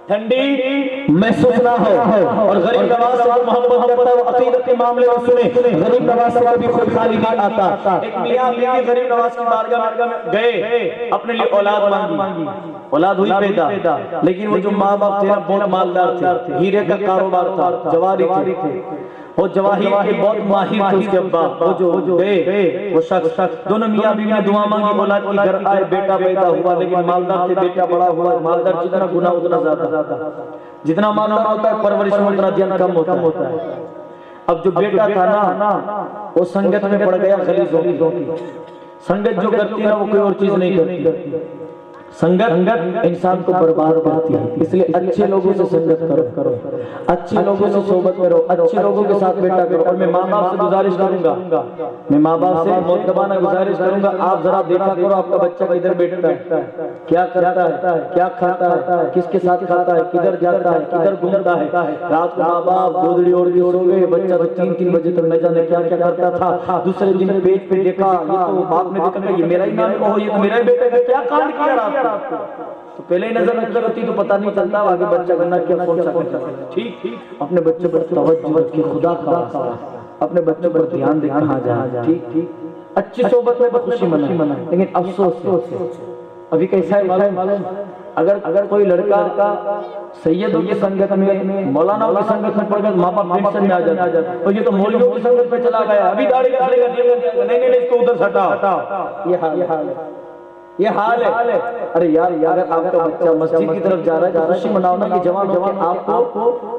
ٹھنڈی محسوس نہ ہو۔ اور غریب نواز سے جو محبت کرتا ہے وہ عقیدت کے معاملے میں سنے، غریب نواز سے کبھی خود خالی نہیں آتا۔ ایک میاں بیوی غریب نواز کی بارگاہ میں گئے، اپنے لیے اولاد مانگی، اولاد ہوئی پیدا، لیکن وہ جو ماں باپ تھے بہت مالدار تھے، ہیرے کا کاروبار تھا، جواہری تھے، وہ جواہر کے بہت ماہر تھے۔ اس کے ابا وہ جو گئے وہ شخص، دونوں میاں بیوی نے دعا مانگی، اولاد کی گھر آئے، بیٹا پیدا ہوا، لیکن مالدار تھے، بیٹا بڑا ہوا۔ مالدار جتنا گناہ اتنا زیادہ، جتنا مال ہوتا ہے پرورش میں اتنا دھیان کم ہوتا ہے۔ اب جو بیٹا تھا نا وہ سنگت میں پڑ گیا، غلیظوں کی سنگت جو کرتی ہے وہ کوئی اور چیز نہیں کرتی، سنگت انسان کو برباد کرتی ہے۔ اس لیے اچھے لوگوں سے سنگت کرو، اچھے لوگوں سے صحبت کرو، اچھے لوگوں کے ساتھ بیٹا کرو۔ اور میں ماں باپ سے گزارش کروں گا، میں ماں باپ سے مؤدبانہ گزارش کروں گا، آپ ذرا دیکھا کرو آپ کا بچہ کدھر بیٹھتا ہے، کیا کرتا ہے، کیا کھاتا ہے، کس کے ساتھ کھاتا ہے، کدھر جاتا ہے، کدھر گھومتا ہے۔ رات کو ماں باپ گودڑی اوڑھ کے سو گئے، بچہ تو 3 بجے تک نہ جانے کیا کیا کرتا تھا۔ دوسرے دن پیج پہ دیکھا، یہ تو باپ نے دیکھا کہ یہ میرا ہی نام ہے، یہ تو میرا ہی بیٹا ہے، کیا کانڈ کیا رات کو؟ تو پہلے ہی نظر نظر ہوتی تو پتہ نہیں چلتا آگے بچہ کرنا کیا کون سا کرتا۔ ٹھیک اپنے بچوں پر توجہ رکھیں، خدا کا اپنے بچوں پر دھیان دے کہاں جائے۔ ٹھیک اچھی صحبت میں خوشی منائیں، لیکن افسوس ابھی کیسا ہے معلوم؟ اگر کوئی لڑکا سیدوں کی سنگت میں، مولانا کی سنگت میں پڑ گیا، ماں باپ ٹینشن میں آ جاتا ہے، اور یہ تو مولویوں کی سنگت پہ چلا گیا، ابھی داڑھی کاٹے گا، نہیں اس کو ادھر سے ہٹا۔ یہ حال ہے۔ ارے یار اگر آپ کا بچہ مسجد کی طرف جا رہا ہے تو خوشی مناؤ نا، یہ جوان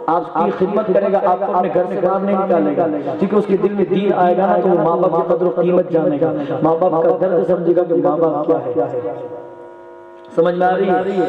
آپ کی خدمت کرے گا، آپ کو اپنے گھر سے باہر نہیں نکالے گا، کیونکہ اس کے دل میں دین آئے گا نا تو وہ ماں باپ کی قدر و قیمت جانے گا، ماں باپ کا درد سمجھے گا کہ ماں باپ کیا ہے۔ سمجھ میں آ رہی ہے؟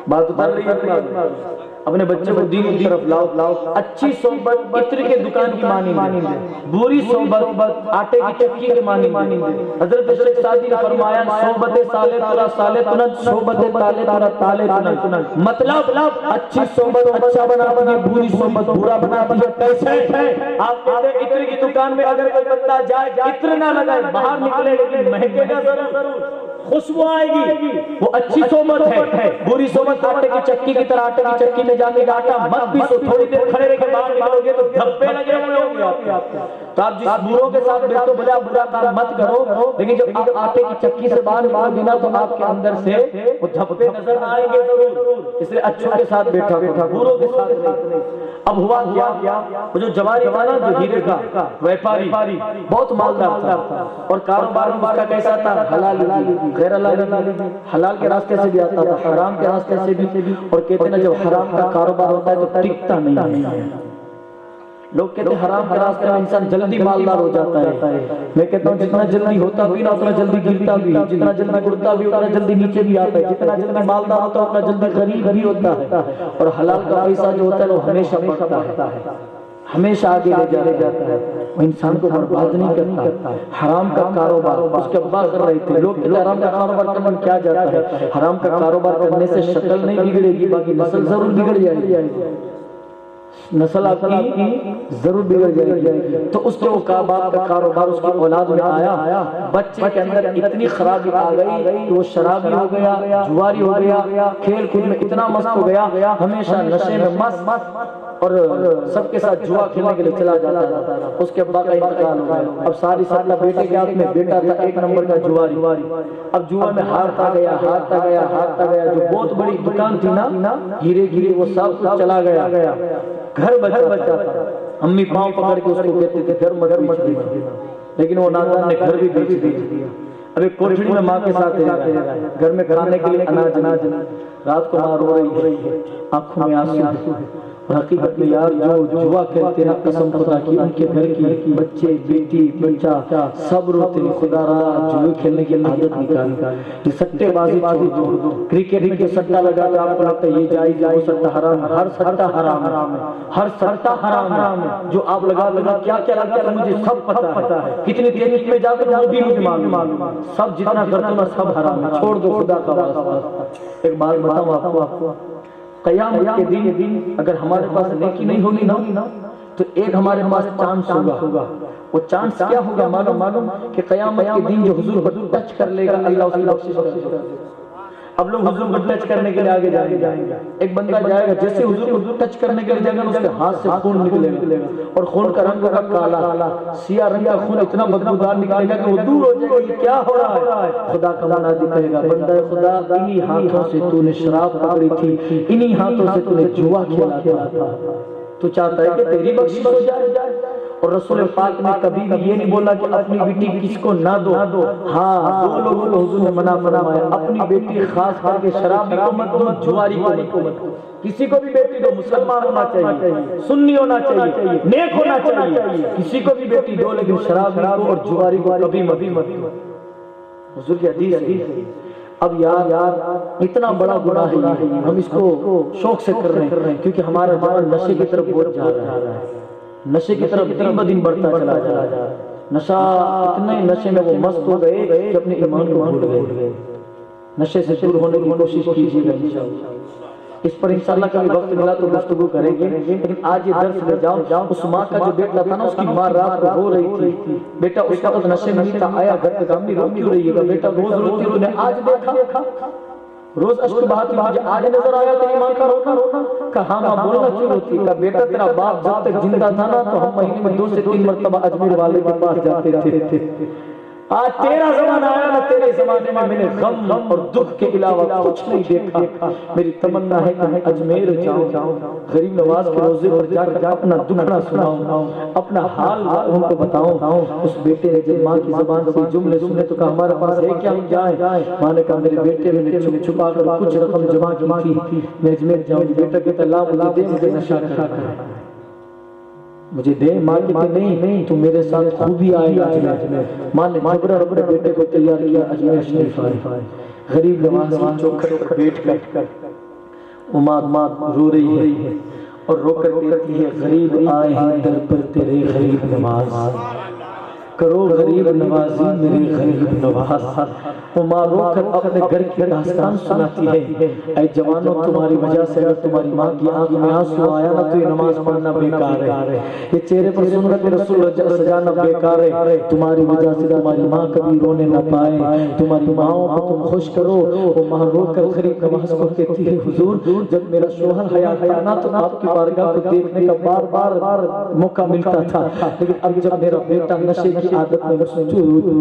بات اتر رہی ہے؟ اپنے بچے کو دین کی طرف لاؤ. اچھی صحبت عطر کے دکان کی مانند ہے، بری صحبت آٹے کی چکی کے مانند ہے. حضرت شیخ سعدی نے فرمایا صحبت سالے ترا سالے تنت، صحبت تالے ترا تالے تنت. مطلب اچھی صحبت اچھا بناتی ہے، بری صحبت برا بناتی ہے. کیسے؟ آپ کہتے ہیں عطر کی دکان میں اگر کوئی بندہ جائے عطر نہ لگائے، باہر نکلے لیکن مہکے گا ضرور، خوشبو آئے گی، وہ اچھی صحبت ہے. بری صحبت آٹے کی چکی کی طرح، آٹے کی چکی میں جانے کا آٹا مت پیسو، تھوڑی دیر کھڑے رہ کے باہر نکلو گے تو دھبے لگے ہوئے ہوں گے آپ. تو آپ جس بروں کے ساتھ بیٹھو بجا برا کام مت کرو، لیکن جب آپ آٹے کی چکی سے باہر نکلو گے نا تو آپ کے اندر سے وہ دھبے نظر آئیں گے ضرور. اس لیے اچھوں کے ساتھ بیٹھا بروں کے ساتھ نہیں. اب ہوا کیا، وہ جو جواری تھا نا، جو ہیرے کا ویپاری، بہت مالدار تھا اور کاروبار اس کا کیسا تھا؟ حلال غیر حلال، حلال کے راستے سے بھی آتا تھا، حرام کے راستے سے بھی. اور کہتے ہیں نا جب حرام کا کاروبار ہوتا ہے تو ٹکتا نہیں ہے. لوگ کہتے ہیں حرام کے راستے میں انسان جلدی مالدار ہو جاتا ہے. میں کہتا ہوں جتنا جلدی ہوتا بھی نا اتنا جلدی گرتا بھی، جتنا جلدی اڑتا بھی اتنا جلدی نیچے بھی آتا ہے. جتنا جلدی مالدار ہوتا ہے اتنا جلدی غریب بھی ہوتا ہے. اور حلال کا پیسہ جو ہوتا ہے وہ ہمیشہ بڑھتا ہے، ہمیشہ آگے لے جاتا ہے، وہ انسان کو برباد نہیں کرتا. حرام کا کاروبار اس کے ابا کر رہے تھے. لوگ کہتے ہیں حرام کا کاروبار کرنے کیا جاتا ہے؟ حرام کا کاروبار کرنے سے شکل نہیں بگڑے گی، باقی نسل ضرور بگڑ جائے گی، نسل آپ کی ضرور بگڑ جائے گی. تو اس کے وہ باپ کا کاروبار اس کی اولاد میں آیا، بچے کے اندر اتنی خرابی آ گئی کہ وہ شرابی ہو گیا، جواری ہو گیا، کھیل کود میں اتنا مست ہو گیا، ہمیشہ نشے میں مست اور سب کے ساتھ جوا کھیلنے کے لیے چلا جاتا تھا. اس کے ابا کا انتقال ہو گیا. اب ساری ساتھ بیٹے کے ہاتھ میں، بیٹا تھا ایک نمبر کا جواری. اب جوا میں ہارتا گیا. جو بہت بڑی دکان تھی نا ہیرے گیرے وہ سب کچھ چلا گیا. گھر بچا تھا. امی پاؤں پکڑ کے اس کو کہتے تھے گھر مت بیچ دینا، لیکن وہ نادان نے گھر بھی بیچ دیا. اب ایک کوٹھڑی میں ماں کے ساتھ گھر میں کھانے کے لیے اناج. رات کو ماں رو رہی ہے، آنکھوں میں آنسو ہے. اور حقیقت میں یار جو جوا کھیلتے نا، قسم خدا کی ان کے گھر کی بچے بیٹی بچہ سب روتے ہیں، خدا را جوا کھیلنے کی عادت نکال. یہ سٹے بازی چھوڑ دو، کرکٹ کے سٹا لگاتا آپ کو لگتا ہے یہ جائز، وہ سٹا حرام. ہر سٹا حرام ہے، ہر سٹا حرام ہے. جو آپ لگا کیا لگا مجھے سب پتا ہے، کتنی تیزی میں جا کر وہ بھی مجھے معلوم. سب جتنا کرتے نا سب حرام ہے، چھوڑ دو خدا کا واسطہ. ایک بات بتاؤں آپ کو، قیامت کے دن اگر ہمارے پاس نیکی نہیں ہوگی نا تو ایک ہمارے پاس چانس ہوگا. وہ چانس کیا ہوگا معلوم کہ قیامت کے دن جو حضور کو ٹچ کر لے گا اللہ اس کی بخشش کر دے گا. اب لوگ حضور کو ٹچ کرنے کے لیے آگے جائیں گے. ایک بندہ جائے گا جیسے حضور کو ٹچ کرنے کے لیے جائے گا اس کے ہاتھ سے خون نکلے گا اور خون کا رنگ ہوگا کالا، سیاہ رنگ کا خون اتنا بدبودار نکلے گا کہ وہ دور ہو جائے گا یہ کیا ہو رہا ہے. خدا کا منادی کہے گا بندہ خدا انہی ہاتھوں سے تو نے شراب پکڑی تھی، انہی ہاتھوں سے تو نے جوا کھیلا تھا. تو چاہتا ہے کہ تیری بخشش ہو جائے. اور رسول پاک نے کبھی بھی یہ نہیں بولا کہ اپنی بیٹی کس کو نہ دو. ہاں دو لوگوں کو حضور نے منع فرمایا، اپنی بیٹی خاص کر کے شرابی کو مت دو، جواری کو مت دو. کسی کو بھی بیٹی دو، مسلمان ہونا چاہیے، سنی ہونا چاہیے، نیک ہونا چاہیے. کسی کو بھی بیٹی دو لیکن شرابی کو اور جواری کو کبھی مت دو. حضور کی حدیث ہے. اب یار اتنا بڑا گناہ ہے، ہم اس کو شوق سے کر رہے ہیں کیونکہ ہمارا جوان نشے کی طرف بہت جا رہا ہے. نشے کی طرف دن بدن بڑھتا چلا جا رہا ہے. نشہ اتنے نشے میں وہ مست ہو گئے کہ اپنے ایمان کو بھول گئے. نشے سے دور ہونے کی کوشش کیجیے گا انشاءاللہ. اس پر انشاءاللہ کبھی وقت ملا تو گفتگو کریں گے، لیکن آج یہ درس لے جاؤ. اس ماں کا جو بیٹا تھا نا اس کی ماں رات کو رو رہی تھی. بیٹا اس وقت نشے میں تھا، آیا گھر پہ امی رو کیوں رہی ہے؟ بیٹا روز روتی تو نے آج دیکھا، روز اشک بہاتی مجھے آج نظر آیا تیری ماں کا رونا. کہا ماں بولنا کیوں روتی؟ کہا بیٹا تیرا باپ جب تک زندہ تھا نا تو ہم مہینے میں 2 سے 3 مرتبہ اجمیر والے کے پاس جاتے تھے. آج تیرا زمانہ آیا نا، تیرے زمانے میں میں نے غم اور دکھ کے علاوہ کچھ نہیں دیکھا. میری تمنا ہے کہ میں اجمیر جاؤں، غریب نواز کے روزے پر جا کر اپنا دکھنا سناؤں، اپنا حال ان کو بتاؤں. اس بیٹے نے جب ماں کی زبان سے جملے سنے تو کہا ہمارے پاس ہے کیا ہم جائیں؟ ماں نے کہا میرے بیٹے میں نے چھپ چھپا کر کچھ رقم جمع کی تھی، میں اجمیر جاؤں. بیٹا کہتا اللہ مجھے دے، مجھے نشہ کرنا ہے، مجھے دے. ماں کہتے نہیں تو میرے ساتھ خوبی آئے گا اجمیر. ماں نے جبرا اپنے بیٹے کو تیار کیا، اجمیر شریف آئے. غریب نواز چوکھٹ پر بیٹھ کر اماد رو رہی ہے اور رو کر کہتی ہے غریب آئے ہیں در پر تیرے غریب نواز، کرو غریب نوازی میرے غریب نواز۔ وہ ماں رو کر اپنے گھر کی داستان سناتی ہے، اے جوانوں تمہاری وجہ سے اگر تمہاری ماں کی آنکھ میں آنسو آیا نہ تو یہ نماز پڑھنا بیکار ہے، یہ چہرے پر سنت رسول سجانا بیکار ہے، تمہاری وجہ سے تمہاری ماں کبھی رونے نہ پائے، تمہاری ماؤں کو تم خوش کرو۔ وہ ماں رو کر غریب نواز کو کہتی ہے حضور جب میرا شوہر حیات تھا نا تو آپ کی بارگاہ کو دیکھنے کا بار بار موقع ملتا تھا، لیکن اب جب میرا بیٹا نشے کی عادت میں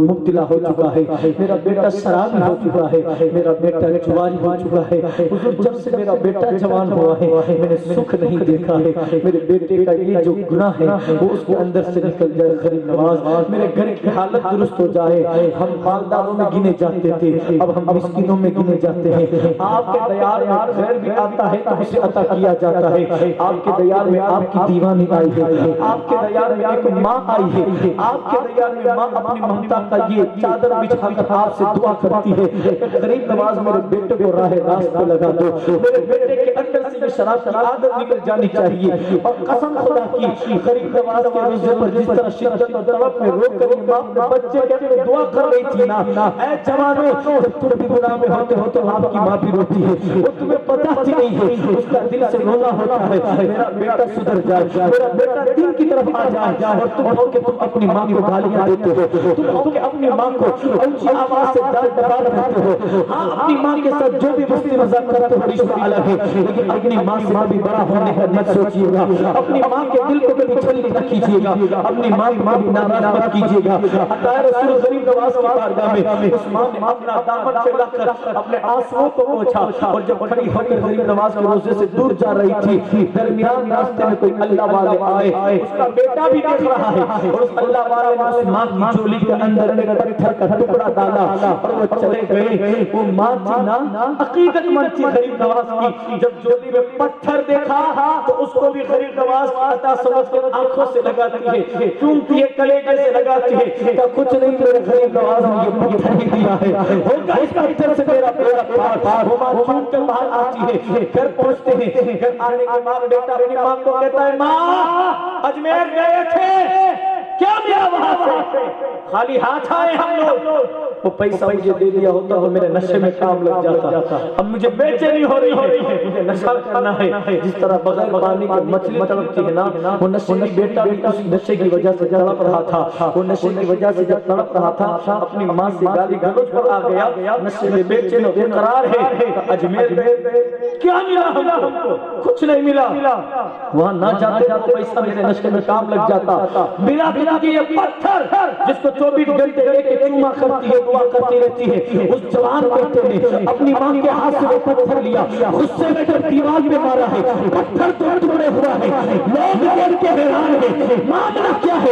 مبتلا ہو چکا ہے، میرا بیٹا شرابی ہو چکا ہے، میرا بیٹا جواری ہو چکا ہے، حضور جب سے میرا بیٹا جوان ہوا ہے میں نے سکھ نہیں دیکھا ہے، میرے بیٹے کا یہ جو گناہ ہے وہ اس کے اندر سے نکل جائے غریب نواز، میرے گھر کی حالت درست ہو جائے۔ ہم مالداروں میں گنے جاتے تھے، اب ہم مسکینوں میں گنے جاتے ہیں، آپ کے دیار میں خیر بھی آتا ہے تو اسے عطا کیا جاتا ہے، آپ کے دیار میں آپ کی دیوانی آئی ہے، آپ کے دیار میں ایک ماں آئی ہے، آپ کے دیار میں ماں اپنی ممتا کا یہ چادر بچھا کر آپ سے دعا کرتی ہے کہ غریب نواز میرے بیٹے کو راہ راست پہ لگا دو، میرے بیٹے کے اندر سے یہ شراب کی عادت نکل جانی چاہیے۔ اور قسم خدا کی غریب نواز کے روزے پر جس طرح شدت اور طلب میں رو کر ماں اپنے بچے کے اندر دعا کر رہی تھی نا، اے جوانوں جب تم بھی گناہ میں ہوتے ہو تو آپ کی ماں بھی روتی ہے، وہ تمہیں پتہ ہی نہیں ہے، اس کا دل سے رونا ہوتا ہے میرا بیٹا سدھر جائے، میرا بیٹا دین کی طرف آ جائے، اور تم ہو کہ تم اپنی ماں کو گالیاں دیتے ہو، تم ہو کہ اپنی ماں کو اونچی آواز سے ڈانٹ رہتے ہو، ہاں اپنی ماں کے ساتھ جو بھی مستی مذاق کرتے ہو رشتہ الگ ہے، لیکن اپنی ماں سے بھی بڑا ہونے کا مت سوچیے گا، اپنی ماں کے دل کو کبھی چھلنی نہ کیجیے گا، اپنی ماں کو بھی ناراض مت کیجیے گا۔ عطا رسول غریب نواز کی بارگاہ میں اس ماں نے اپنا دامن پھیلا کر اپنے آنسوؤں کو پوچھا، اور جب کھڑی ہو کر غریب نواز کے روزے سے دور جا رہی تھی درمیان راستے میں کوئی اللہ والے آئے، اس کا بیٹا بھی دیکھ رہا ہے، اور اس اللہ والے نے اس ماں کی جولی کے اندر ایک پتھر کا ٹکڑا ڈالا اور وہ چلے گئے۔ وہ ماں تھی نا عقیدت مند تھی غریب نواز کی، جب جولی میں پتھر دیکھا تو اس کو بھی غریب نواز کی عطا سمجھ کر آنکھوں سے لگاتی ہے، چومتی ہے، کلیجے سے لگاتی ہے کہ کچھ نہیں میرے غریب نواز نے یہ پتھر ہی دیا ہے، ہوگا اس پتھر سے میرا بیڑا پار۔ وہ ماں چوم کر باہر آتی ہے، گھر پہنچتے ہیں، گھر آنے کے بعد بیٹا اپنی ماں کو کہتا ہے ماں اجمیر گئے تھے کیا ملا وہاں سے، خالی ہاتھ آئے ہم لوگ، وہ پیسہ مجھے دے دیا ہوتا تو میرے نشے میں کام لگ جاتا، اب مجھے بیچینی ہو رہی ہے، مجھے نشہ کرنا ہے، جس طرح بغیر پانی کے مچھلی تڑپتی ہے نا، وہ نشے کی بیٹا بھی اس نشے کی وجہ سے تڑپ رہا تھا، وہ نشے کی وجہ سے جب تڑپ رہا تھا اپنی ماں سے گالی گلوچ پر آ گیا، نشے میں بیچین و بے قرار ہے، اجمیر میں کیا ملا ہم کو، کچھ نہیں ملا، وہاں نہ جاتے وہ پیسہ میرے نشے میں کام لگ جاتا، ملا بنا کہ یہ پتھر جس کو 24 گھنٹے ایک چوما کرتی ہے دعا کرتی رہتی ہے، اس جوان بیٹے نے اپنی ماں کے ہاتھ سے وہ پتھر لیا، غصے میں جب دیوار میں مارا ہے، پتھر تو ٹکڑے ہوا ہے، لوگ دیکھ کے حیران ہے، معاملہ کیا ہے،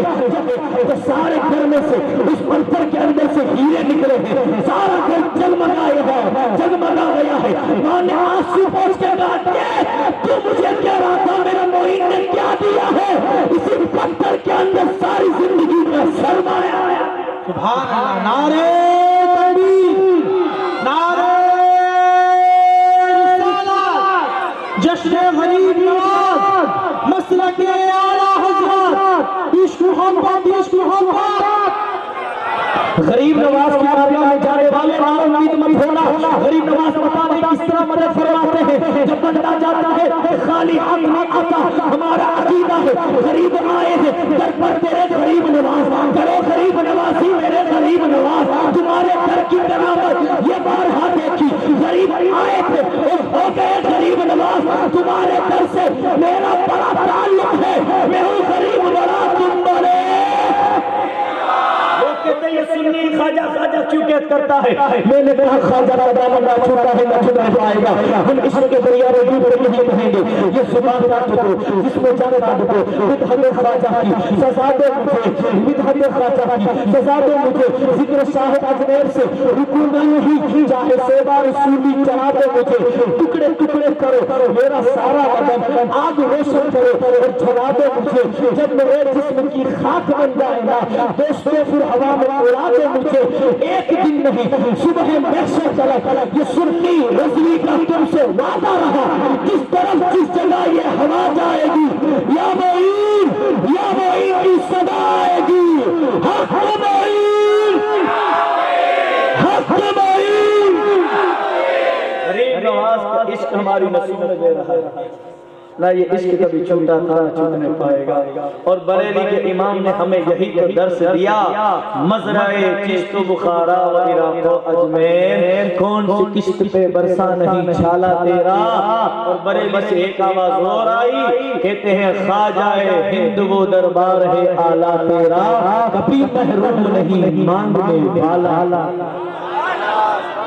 کہ سارے گھر میں سے اس پتھر کے اندر سے ہیرے نکلے ہیں، سارا گھر جگمگایا ہے، جگمگا گیا ہے، ماں نے آنسو پوچھ کے کہا تو مجھے کہہ رہا تھا میرا معین نے کیا دیا ہے، اسی پتھر کے اندر ساری زندگی میں سرمایہ ہے۔ سبحان اللہ، نعرہ تکبیر، نعرہ رسالت، جشن غریب نواز، مسلک اعلیٰ حضرت، عشق محبت، عشق محبت۔ غریب نواز کی بارگاہ میں جانے والے نام امید مت ہونا، غریب نواز پتا نہیں کس طرح مدد فرماتے ہیں، جب بندہ جاتا ہے خالی ہاتھ نہیں آتا، ہمارا عقیدہ ہے غریب آئے ہیں در پر تیرے غریب نواز، کرو غریب نوازی میرے غریب نواز، تمہارے گھر کی کرامت یہ بارہا دیکھی، غریب آئے تھے اور ہو گئے غریب نواز، تمہارے گھر سے میرا بڑا تعلق ہے، میں ہوں غریب بڑا تم بڑے۔ کہتے ہیں یہ سنی خواجہ خواجہ کیوں کہت کرتا ہے، میں نے کہا خواجہ کا دامن نہ چھوٹا ہے نہ چھوٹا پائے گا، ہم عشق کے دریا میں ڈوب کر نہیں کہیں گے، یہ زبان کاٹ دو جس میں جانے کاٹ دو، مدحت خواجہ کی سزا دے مجھے، مدحت خواجہ کی سزا دے مجھے، ذکر شاہ اجمیر سے رکو نہیں ہوئی، چاہے سیبا رسولی چلا دے مجھے، ٹکڑے ٹکڑے کرو میرا سارا بدن، آگ روشن کرو اور جلا دے مجھے، جب میرے جسم کی خاک بن جائے گا دوستوں پھر ہوا میں اڑا دے مجھے، ایک دن نہیں، صبح محشر تلک یہ سرخی رضوی کا تم سے وعدہ رہا، جس طرف جس جگہ یہ ہوا جائے گی، یا معین کی صدا آئے گی، حق معین، حق معین۔ غریب نواز کا عشق ہماری نصیب میں دے رہا ہے، نہ یہ عشق کبھی چھوٹا تھا نہ چھوٹنے پائے گا۔ اور بریلی کے امام نے ہمیں یہی تو درس دیا، مزرعے چشت و بخارا و عراق و اجمیر، کون سی کشت پہ برسا نہیں چھالا تیرا۔ اور بریلی سے ایک آواز اور آئی، کہتے ہیں خواجہ ہند وہ دربار ہے آلہ تیرا، کبھی محروم نہیں مانگنے والا،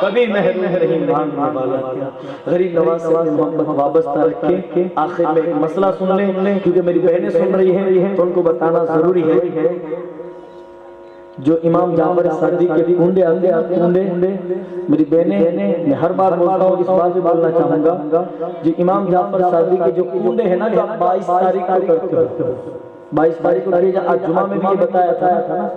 کبھی محروم نہیں مانگنے والا تیرا۔ غریب نواز سے محبت وابستہ رکھیں۔ آخر میں ایک مسئلہ سن لیں، کیونکہ میری بہنیں سن رہی ہیں تو ان کو بتانا ضروری ہے۔ جو امام جعفر صادق کے کنڈے آتے کنڈے، میری بہنیں، میں ہر بار بولتا ہوں، اس بار بھی بولنا چاہوں گا، جو امام جعفر صادق کے جو کنڈے ہیں نا، جو آپ 22 تاریخ کو کرتے ہو، 22 تاریخ کو کیے، آج جمعہ میں بھی یہ بتایا تھا،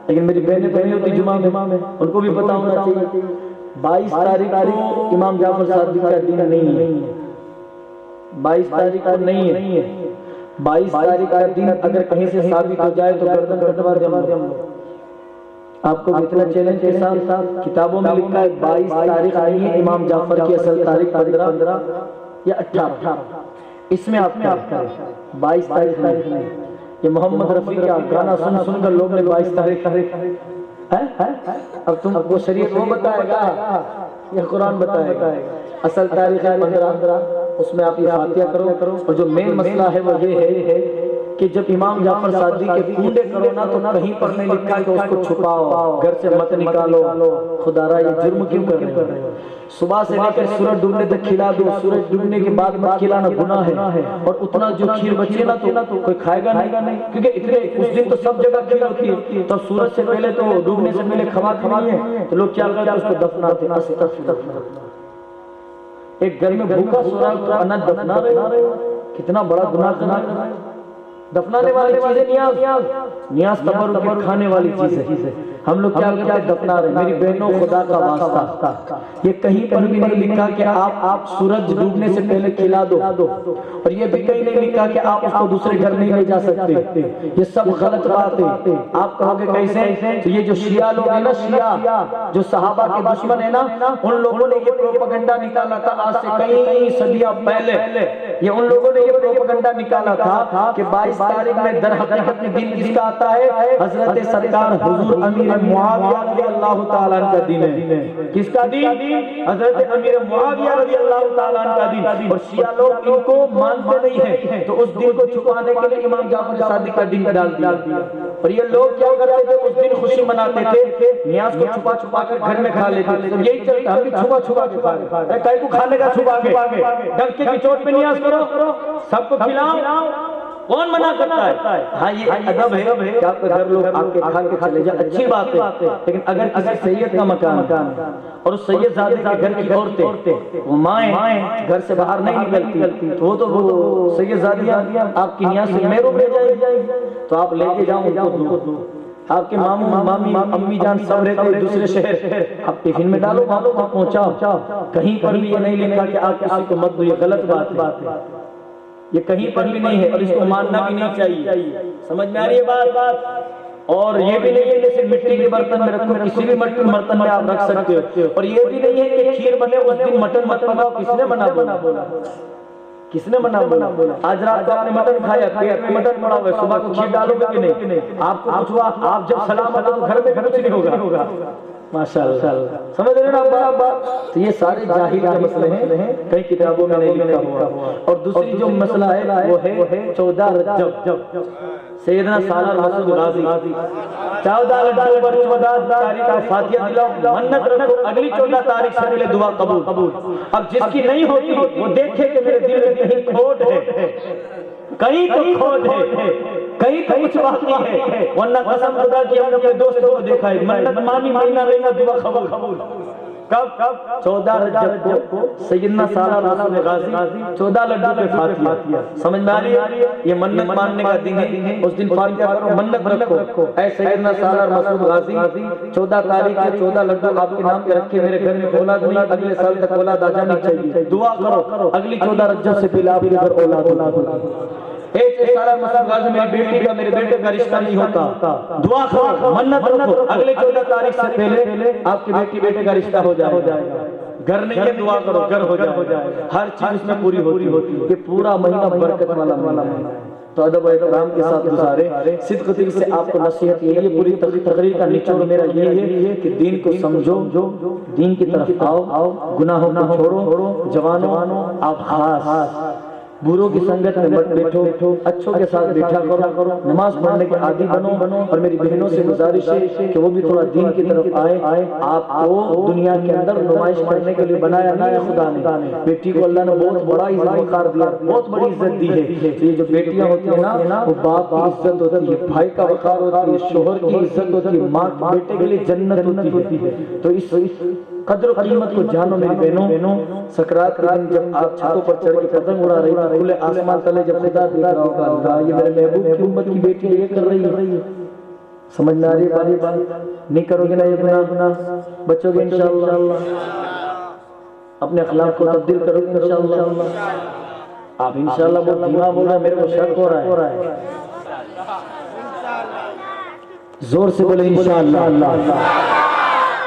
لیکن میری بہنیں تو نہیں ہوتی جمعہ میں، ان کو بھی پتا ہونا چاہیے۔ 22 تاریخ کو امام جعفر صادق کا دن نہیں ہے، 22 تاریخ کو نہیں ہے۔ 22 تاریخ کا دن اگر کہیں سے ثابت ہو جائے تو گردن کٹوا دیں ہم لوگ۔ آپ کو اتنا چیلنج کے ساتھ کتابوں میں لکھا ہے 22 تاریخ نہیں ہے، امام جعفر کی اصل تاریخ 15 یا 18، اس میں آپ کریں، 22 تاریخ نہیں۔ یہ محمد رفیع کا گانا سن کر لوگ نے 22 تاریخ اب تم کو شریعت وہ بتائے گا یا قرآن بتائے گا؟ اصل تاریخ ہے 15، اس میں آپ یہ فاتحہ کرو۔ اور جو مین مسئلہ ہے وہ یہ ہے کہ جب امام جعفر صادق کے کنڈے کرو نا تو کہیں پر نہیں لکھا کہ اس کو چھپاؤ، گھر سے مت نکالو، خدا را یہ جرم کیوں کر رہے ہو؟ صبح سے لے کر سورج ڈوبنے تک کھلا دو، سورج ڈوبنے کے بعد مت کھلانا گناہ ہے، اور اتنا جو کھیر بچے نا تو کوئی کھائے گا نہیں، کیونکہ اتنے اس دن تو سب جگہ کھیر ہوتی ہے، تو سورج سے پہلے تو ڈوبنے سے پہلے کھوا ہے تو لوگ کیا کرتے ہیں، اس کو دفناتے ہیں۔ استغفر، ایک گھر میں بھوکا سو رہا ہے تو انت دفنا رہے ہو، کتنا بڑا گناہ کر رہے ہو۔ دفنانے والی چیزیں نیاز تبرک کے کھانے والی چیزیں ہم لوگ کیا کرتے ہیں، دفنا رہے۔ میری بہنوں، خدا کا واسطہ، یہ کہیں پر بھی نہیں لکھا کہ آپ سورج ڈوبنے سے پہلے کھلا دو، اور یہ بھی کہیں نہیں لکھا کہ آپ اس کو دوسرے گھر نہیں لے جا سکتے، یہ سب غلط بات ہے۔ آپ کہو گے کیسے؟ تو یہ جو شیعہ لوگ ہیں نا، شیعہ جو صحابہ کے دشمن ہیں نا، ان لوگوں نے یہ پروپیگنڈا نکالا تھا آج سے کئی صدیاں پہلے، یہ ان لوگوں نے یہ پروپیگنڈا نکالا تھا کہ 22 تاریخ میں در حقیقت دن کس کا آتا ہے؟ حضرت سرکار حضور امیر معاویہ رضی اللہ تعالیٰ عنہ کا دن ہے۔ کس کا دن؟ حضرت امیر معاویہ رضی اللہ تعالیٰ عنہ کا دن۔ اور شیعہ لوگ ان کو مانتے نہیں ہیں تو اس دن کو چھپانے کے لیے امام جعفر صادق کا دن ڈال دیا۔ اور یہ لوگ کیا کرتے تھے، اس دن خوشی مناتے تھے، نیاز کو چھپا چھپا کر گھر میں کھا لیتے تھے۔ یہی چلتا ہے، چھپا چھپا کے کھانے، کئی کو کھانے کا چھپا کے، ڈنکے کی چوٹ پہ نیاز کرو، سب کو کھلاؤ، کون منع کرتا ہے؟ ہاں یہ ادب ہے کہ آپ کے گھر لوگ آپ کے کھا کے چلے جائیں، اچھی بات ہے، لیکن اگر کسی سید کا مکان اور اس سید زادے کے گھر کی عورتیں، وہ مائیں گھر سے باہر نہیں نکلتی، تو وہ تو سید زادیاں آپ کی نیاز سے محروم رہ جائیں گی، تو آپ لے کے جاؤ ان کو دو۔ آپ کے ماموں مامی امی جان سب رہتے دوسرے شہر، آپ ٹفن میں ڈالو، ماموں کو پہنچاؤ۔ کہیں پر بھی یہ نہیں لکھا کہ آپ کسی کو مت دو، یہ غلط بات ہے، یہ کہیں پر بھی نہیں ہے، اور اس کو ماننا بھی نہیں چاہیے۔ سمجھ میں آ رہی ہے بات؟ اور یہ بھی نہیں ہے کہ صرف مٹی کے برتن میں رکھو، کسی بھی برتن میں آپ رکھ سکتے ہو۔ اور یہ بھی نہیں ہے کہ کھیر بنے اس دن مٹن مت پکاؤ، کس نے منع بولا؟ کس نے منع بولا؟ آج رات کو آپ نے مٹن کھایا، پیٹ میں مٹن پڑا ہوا ہے، صبح کو کھیر ڈالو گے کہ نہیں؟ آپ کو کچھ ہوا، آپ جب سلامت ہو تو گھر میں کچھ نہیں ہوگا۔ ماشاءاللہ، سمجھ رہے ہیں نا آپ؟ تو یہ سارے جاہل کے مسئلے ہیں، کئی کتابوں میں نہیں لکھا ہوا۔ اور دوسری جو مسئلہ ہے وہ ہے 14 رجب، سیدنا سالار مسعود غازی، 14 رجب پر 14 تاریخ کا فاتحہ دلاؤ، منت رکھو، اگلی 14 تاریخ سے پہلے دعا قبول۔ اب جس کی نہیں ہوتی وہ دیکھے کہ میرے دل میں کہیں کھوٹ ہے، کہیں تو کھوٹ ہے، کہیں تو کچھ باقی ہے، ورنہ قسم خدا کی ہم نے اپنے دوستوں کو دیکھا ہے، منت مانی مہینہ رہنا دعا قبول، کب 14 رجب کو سیدنا سالار رسول غازی 14 لڈو پہ فاتحہ، سمجھ میں آ رہی ہے؟ یہ منت ماننے کا دن ہے، اس دن فاتحہ کرو، منت رکھو، اے سیدنا سالار رسول غازی 14 تاریخ کے 14 لڈو آپ کے نام پہ رکھے، میرے گھر میں اولاد نہیں، اگلے سال تک اولاد آ جانی چاہیے، دعا کرو اگلی 14 رجب سے پہلے آپ کے گھر اولاد ہو۔ سالار رسول غازی میری بیٹی کا میرے بیٹے کا رشتہ نہیں ہوتا، دعا کرو، منت رکھو، اگلے 14 تاریخ سے پہلے آپ کی بیٹی بیٹے کا رشتہ ہو جائے گا۔ گھر نہیں ہے، دعا کرو گھر ہو جائے، ہر چیز اس میں پوری ہوتی ہے، یہ پورا مہینہ برکت والا مہینہ ہے۔ تو ادب و احترام کے ساتھ گزارے، صدق دل سے آپ کو نصیحت یہ پوری تقریر کا نچوڑ میرا یہ ہے کہ دین کو سمجھو، دین کی طرف آؤ، گناہوں کو چھوڑو، جوانوں آپ خاص بوروں کی سنگت میں مت بیٹھو، اچھوں کے ساتھ بیٹھا کرو، نماز پڑھنے کے عادی بنو، اور میری بہنوں سے گزارش ہے کہ وہ بھی تھوڑا دین کی طرف آئے۔ آپ کو دنیا کے اندر نمائش کرنے کے لیے بنایا نہیں ہے خدا نے، بیٹی کو اللہ نے بہت بڑا عزت وقار دیا، بہت بڑی عزت دی ہے۔ یہ جو بیٹیاں ہوتی ہیں نا، وہ باپ کی عزت ہوتی ہے، بھائی کا وقار ہوتی ہے، شوہر کی عزت ہوتی ہے، ماں بیٹے کے لیے جنت ہوتی ہے۔ تو اس قدر و قیمت کو جانو میری بہنوں، سکرات کے دن جب آپ چھتوں پر چڑھ کے پتنگ اڑا رہی تھی، کھلے آسمان تلے جب خدا دیکھ رہا ہوگا، اللہ یہ میرے محبوب کی امت کی بیٹی یہ کر رہی ہے، سمجھ میں آ رہی ہے بات؟ نہیں کرو گے نا یہ گناہ، بچو گے انشاءاللہ، اپنے اخلاق کو تبدیل کرو گے انشاءاللہ۔ آپ انشاءاللہ بہت دھیما بول رہے ہیں، میرے کو شک ہو رہا ہے، زور سے بولے انشاءاللہ۔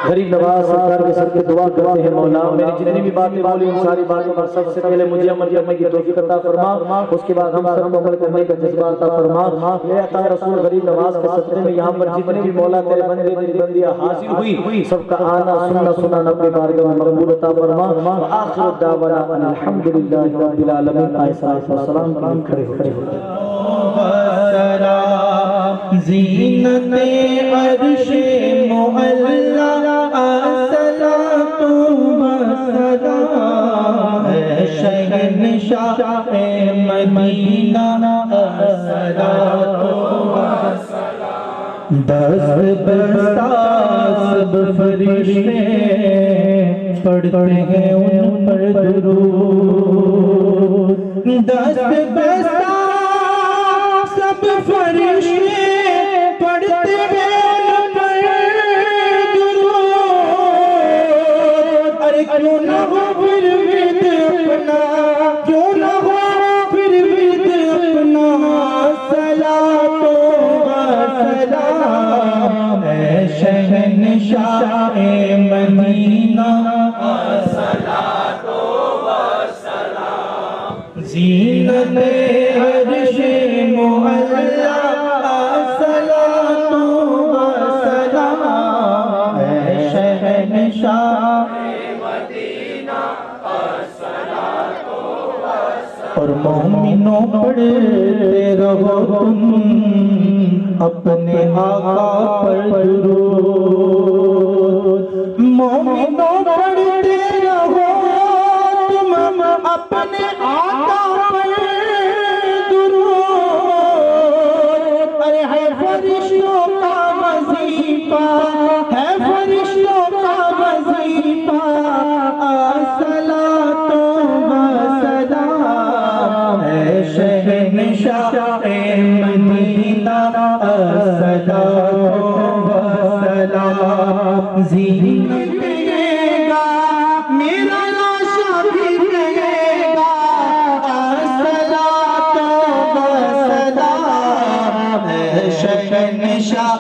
غریب نواز سرکار کے صدقے دعا کرتے ہیں مولا، میری جتنی بھی باتیں بولی ان ساری باتوں پر سب سے پہلے مجھے عمل کرنے کی توفیق عطا فرما، اس کے بعد ہم سب کو عمل کرنے کا جذبہ عطا فرما۔ اے عطا رسول غریب نواز کے صدقے میں یہاں پر جتنے بھی مولا تیرے بندے تیری بندیاں حاضر ہوئی، سب کا آنا سننا اپنے بارگاہ میں مقبول عطا فرما۔ وآخر دعوانا ان الحمدللہ رب العالمین۔ آئے صلاۃ و سلام کے لیے کھڑے ہو۔ زینت عرش معلا الصلاۃ والسلام، شہنشاہ مدینہ الصلاۃ والسلام، دست بستہ سب فرشتے پڑھتے ہیں ان پر درود، دست بستہ سب فرشتے پڑھتے ہیں ان پر درود، ارے کیوں نہ ہو پھر ود اپنا، کیوں نہ ہو پھر ود اپنا، صلاۃ و سلام اے شہنشاہ مدینہ، صلاۃ و سلام، زینت عرش معلا الصلاۃ والسلام، اے شہنشاہ مدینہ، الصلاۃ والسلام۔ اور مومنوں پڑھتے رہو تم اپنے آقا پر درود، مومنوں پڑھتے رہو تم اپنے آقا پر درود، ارے ہے فرشتوں کا وظیفہ، ہے فرشتوں کا وظیفہ، الصلاۃ والسلام اے شہنشاہ مدینہ، الصلاۃ والسلام، زینت کہے گا میرا لاشا بھی کہے گا، الصلاۃ والسلام اے شہنشاہ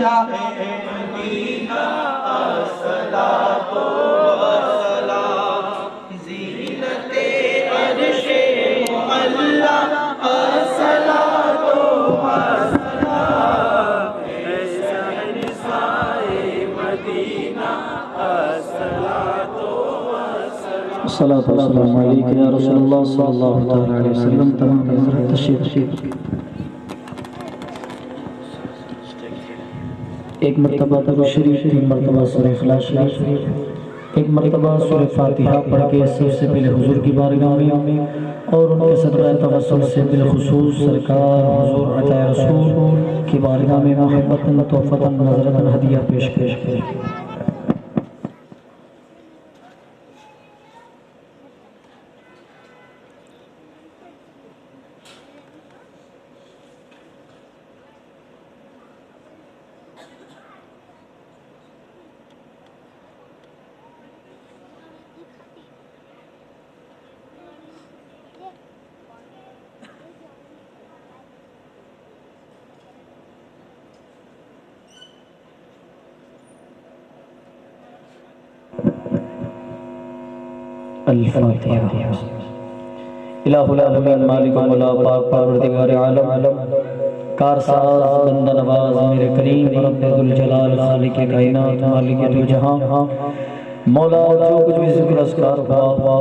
مدینہ، الصلاۃ والسلام، زینت عرش معلا الصلاۃ والسلام، اے شہنشاہ مدینہ، الصلاۃ والسلام۔ الصلاۃ والسلام علیک یا رسول اللہ صلی اللہ علیہ وسلم۔ تمام حضرات تشریف، ایک مرتبہ درود شریف، 3 مرتبہ سورہ اخلاص شریف، ایک مرتبہ سورہ فاتحہ پڑھ کے سب سے پہلے حضور کی بارگاہ میں اور ان کے صدقہ توسل سے بالخصوص سرکار حضور عطا رسول کی بارگاہ میں محبتاً تحفتاً نظرتاً ہدیہ پیش الفاتحہ۔ الہ العالمین مالک و مولا پاک پروردگار عالم کارساز بندہ نواز میرے کریم رب ذوالجلال خالق کائنات مالک دو جہاں مولا جو کچھ بھی ذکر اذکار ہوا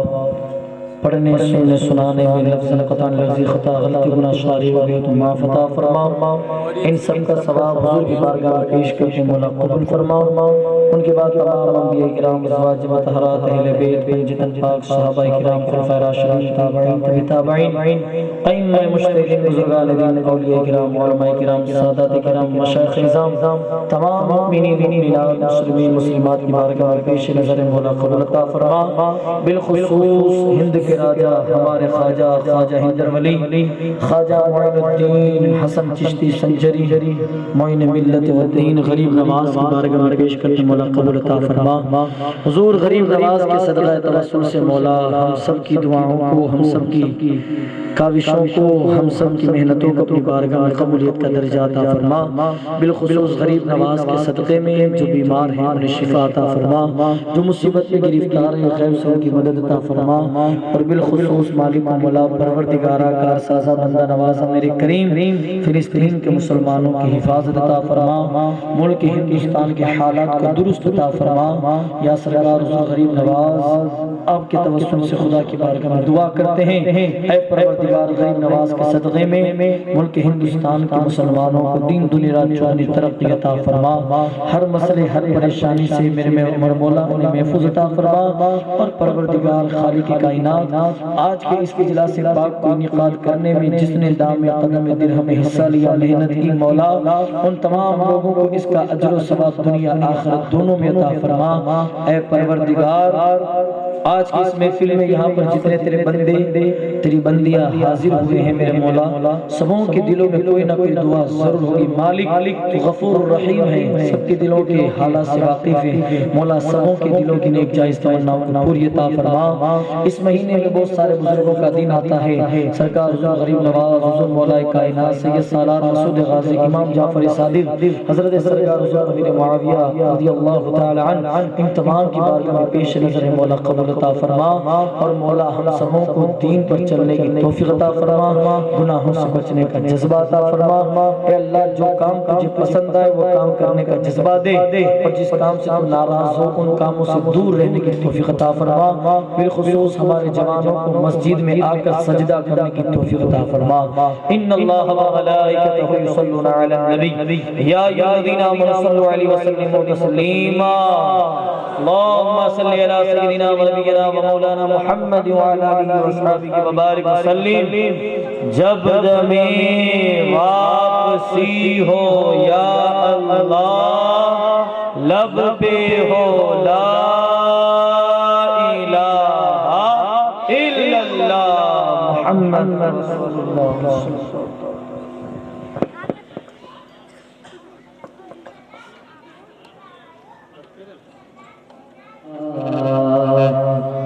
پڑھنے سننے سنانے میں لفظ قطعاً لفظی خطا غلطی گناہ شاری ہو گئی تو معاف عطا فرما، ان سب کا ثواب حضور کی بارگاہ میں پیش کر کے مولا قبول فرما۔ ان کے بعد تمام انبیاء کرام ازواج مطہرات اہل بیت جتن پاک صحابہ کرام خلفائے راشدین تابعین تبع تابعین ائمہ مجتہدین بزرگان دین اولیاء کرام علماء کرام سادات کرام مشائخ اعظام تمام مؤمنین مومنات مسلمین مسلمات کی بارگاہ میں پیش نظر مولا قبول عطا فرما۔ بالخصوص ہند کے راجہ ہمارے خواجہ حیدر ولی خواجہ معین الدین حسن چشتی سنجری معین ملت و دین غریب نواز کی بارگاہ میں پیش کرتے مولا قبول عطا فرما۔ حضور غریب نواز کے صدقہ توسل سے مولا ہم سب کی دعاؤں کو، ہم سب کی کاوشوں کو، ہم سب کی محنتوں کو اپنی بارگاہ میں قبولیت کا درجہ عطا فرما۔ بالخصوص غریب نواز کے صدقے میں جو بیمار ہیں انہیں شفا عطا فرما، جو مصیبت میں گرفتار ہیں غیب سے ان کی مدد عطا فرما، اور بالخصوص مالک و مولا پروردگارہ کارسازہ بندہ نوازہ میرے کریم فلسطین کے مسلمانوں کی حفاظت عطا فرما، ملک ہندوستان کے حالات کو درست عطا فرما۔ یا سرکار حضور غریب نواز آپ کے توسل سے خدا کی بارگاہ میں دعا کرتے ہیں، اے پروردگار غریب نواز کے صدقے میں ملک ہندوستان کے مسلمانوں کو دین دنیا چوانی ترقی عطا فرما، ہر مسئلے ہر پریشانی سے میرے عمر مولا انہیں محفوظ عطا فرما، اور پروردگار خالق کائنات آج کے اس اجلاس پاک کو انعقاد کرنے میں جس نے دام قدم درہم حصہ لیا محنت کی مولا ان تمام لوگوں کو اس کا اجر و ثواب دنیا آخرت دونوں میں عطا فرما۔ اے پروردگار آج کی اس محفل میں یہاں پر جتنے تیرے بندے تیری بندیاں حاضر ہوئے ہیں میرے مولا سبوں کے دلوں میں کوئی نہ کوئی دعا ضرور ہوگی۔ مالک تو غفور الرحیم ہے، سب کے دلوں کے حالات سے واقف ہے مولا، سبوں کے دلوں کی نیک جائز تمناؤں کو پوری عطا فرما۔ اس مہینے میں بہت سارے بزرگوں کا دن آتا ہے، سرکار حضور غریب نواز حضور مولا کائنات سید سالار مسعود غازی امام جعفر صادق حضرت سرکار حضور امیر معاویہ رضی اللہ تعالی عنہ ان تمام کی بارگاہ میں پیش نظر مولا قبول عطا فرما، اور مولا ہم سبوں کو دین پر چلنے کی توفیق عطا فرما، گناہوں سے بچنے کا جذبہ عطا فرما۔ اے اللہ جو کام تجھے پسند آئے وہ کام کرنے کا جذبہ دے، اور جس کام سے تو ناراض ہو ان کاموں سے دور رہنے کی توفیق عطا فرما۔ بالخصوص ہمارے جوانوں کو مسجد میں آ کر سجدہ کرنے کی توفیق عطا فرما۔ ان اللہ و ملائکتہ یصلون علی النبی یا ایھا الذین آمنوا صلوا علیہ وسلموا تسلیما۔ اللهم صل علی سیدنا و نبینا و مولانا محمد وعلی آلہ وصحبہ وبارک وسلم۔ جب دم واپسی ہو یا اللہ لب پہ ہو لا الہ الا اللہ محمد رسول اللہ۔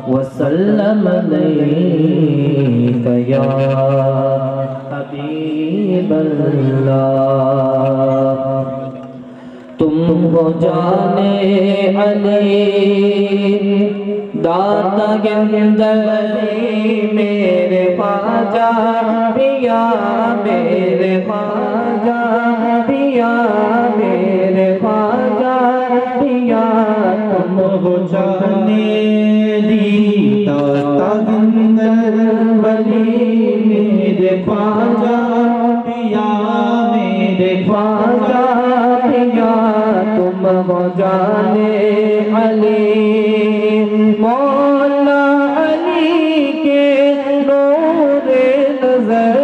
وسلم علیک یا حبیب اللہ، تم ہو جانے علی داتا گندلی میرے خواجہ پیا میرے خواجہ پیا میرے خواجہ پیا، تم ہو جانے داتا گندلی میرے خواجہ پیا میرے خواجہ پیا، تم ہو جانے علی مولا علی کے نور نظر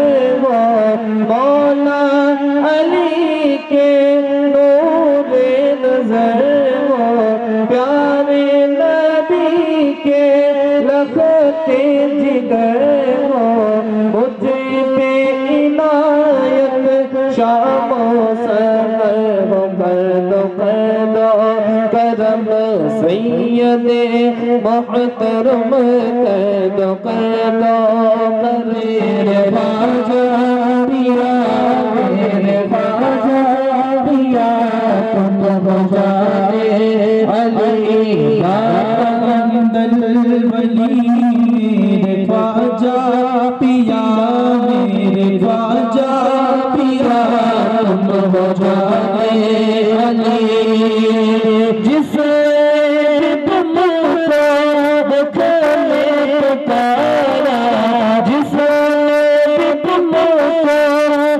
مولا علی کے نور نظر پیارے نبی کے لخت جگر مجھ پہ عنایت شام و سحر کر دو کرم سید محترم کر دو میرے خواجہ پیا میرے خواجہ پیا، تم ہو جانے علی داتا گندل ولی تم ہو جانے علی جس تم کو دکھنے پکارا جس تم کو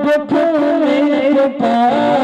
دکھنے پکارا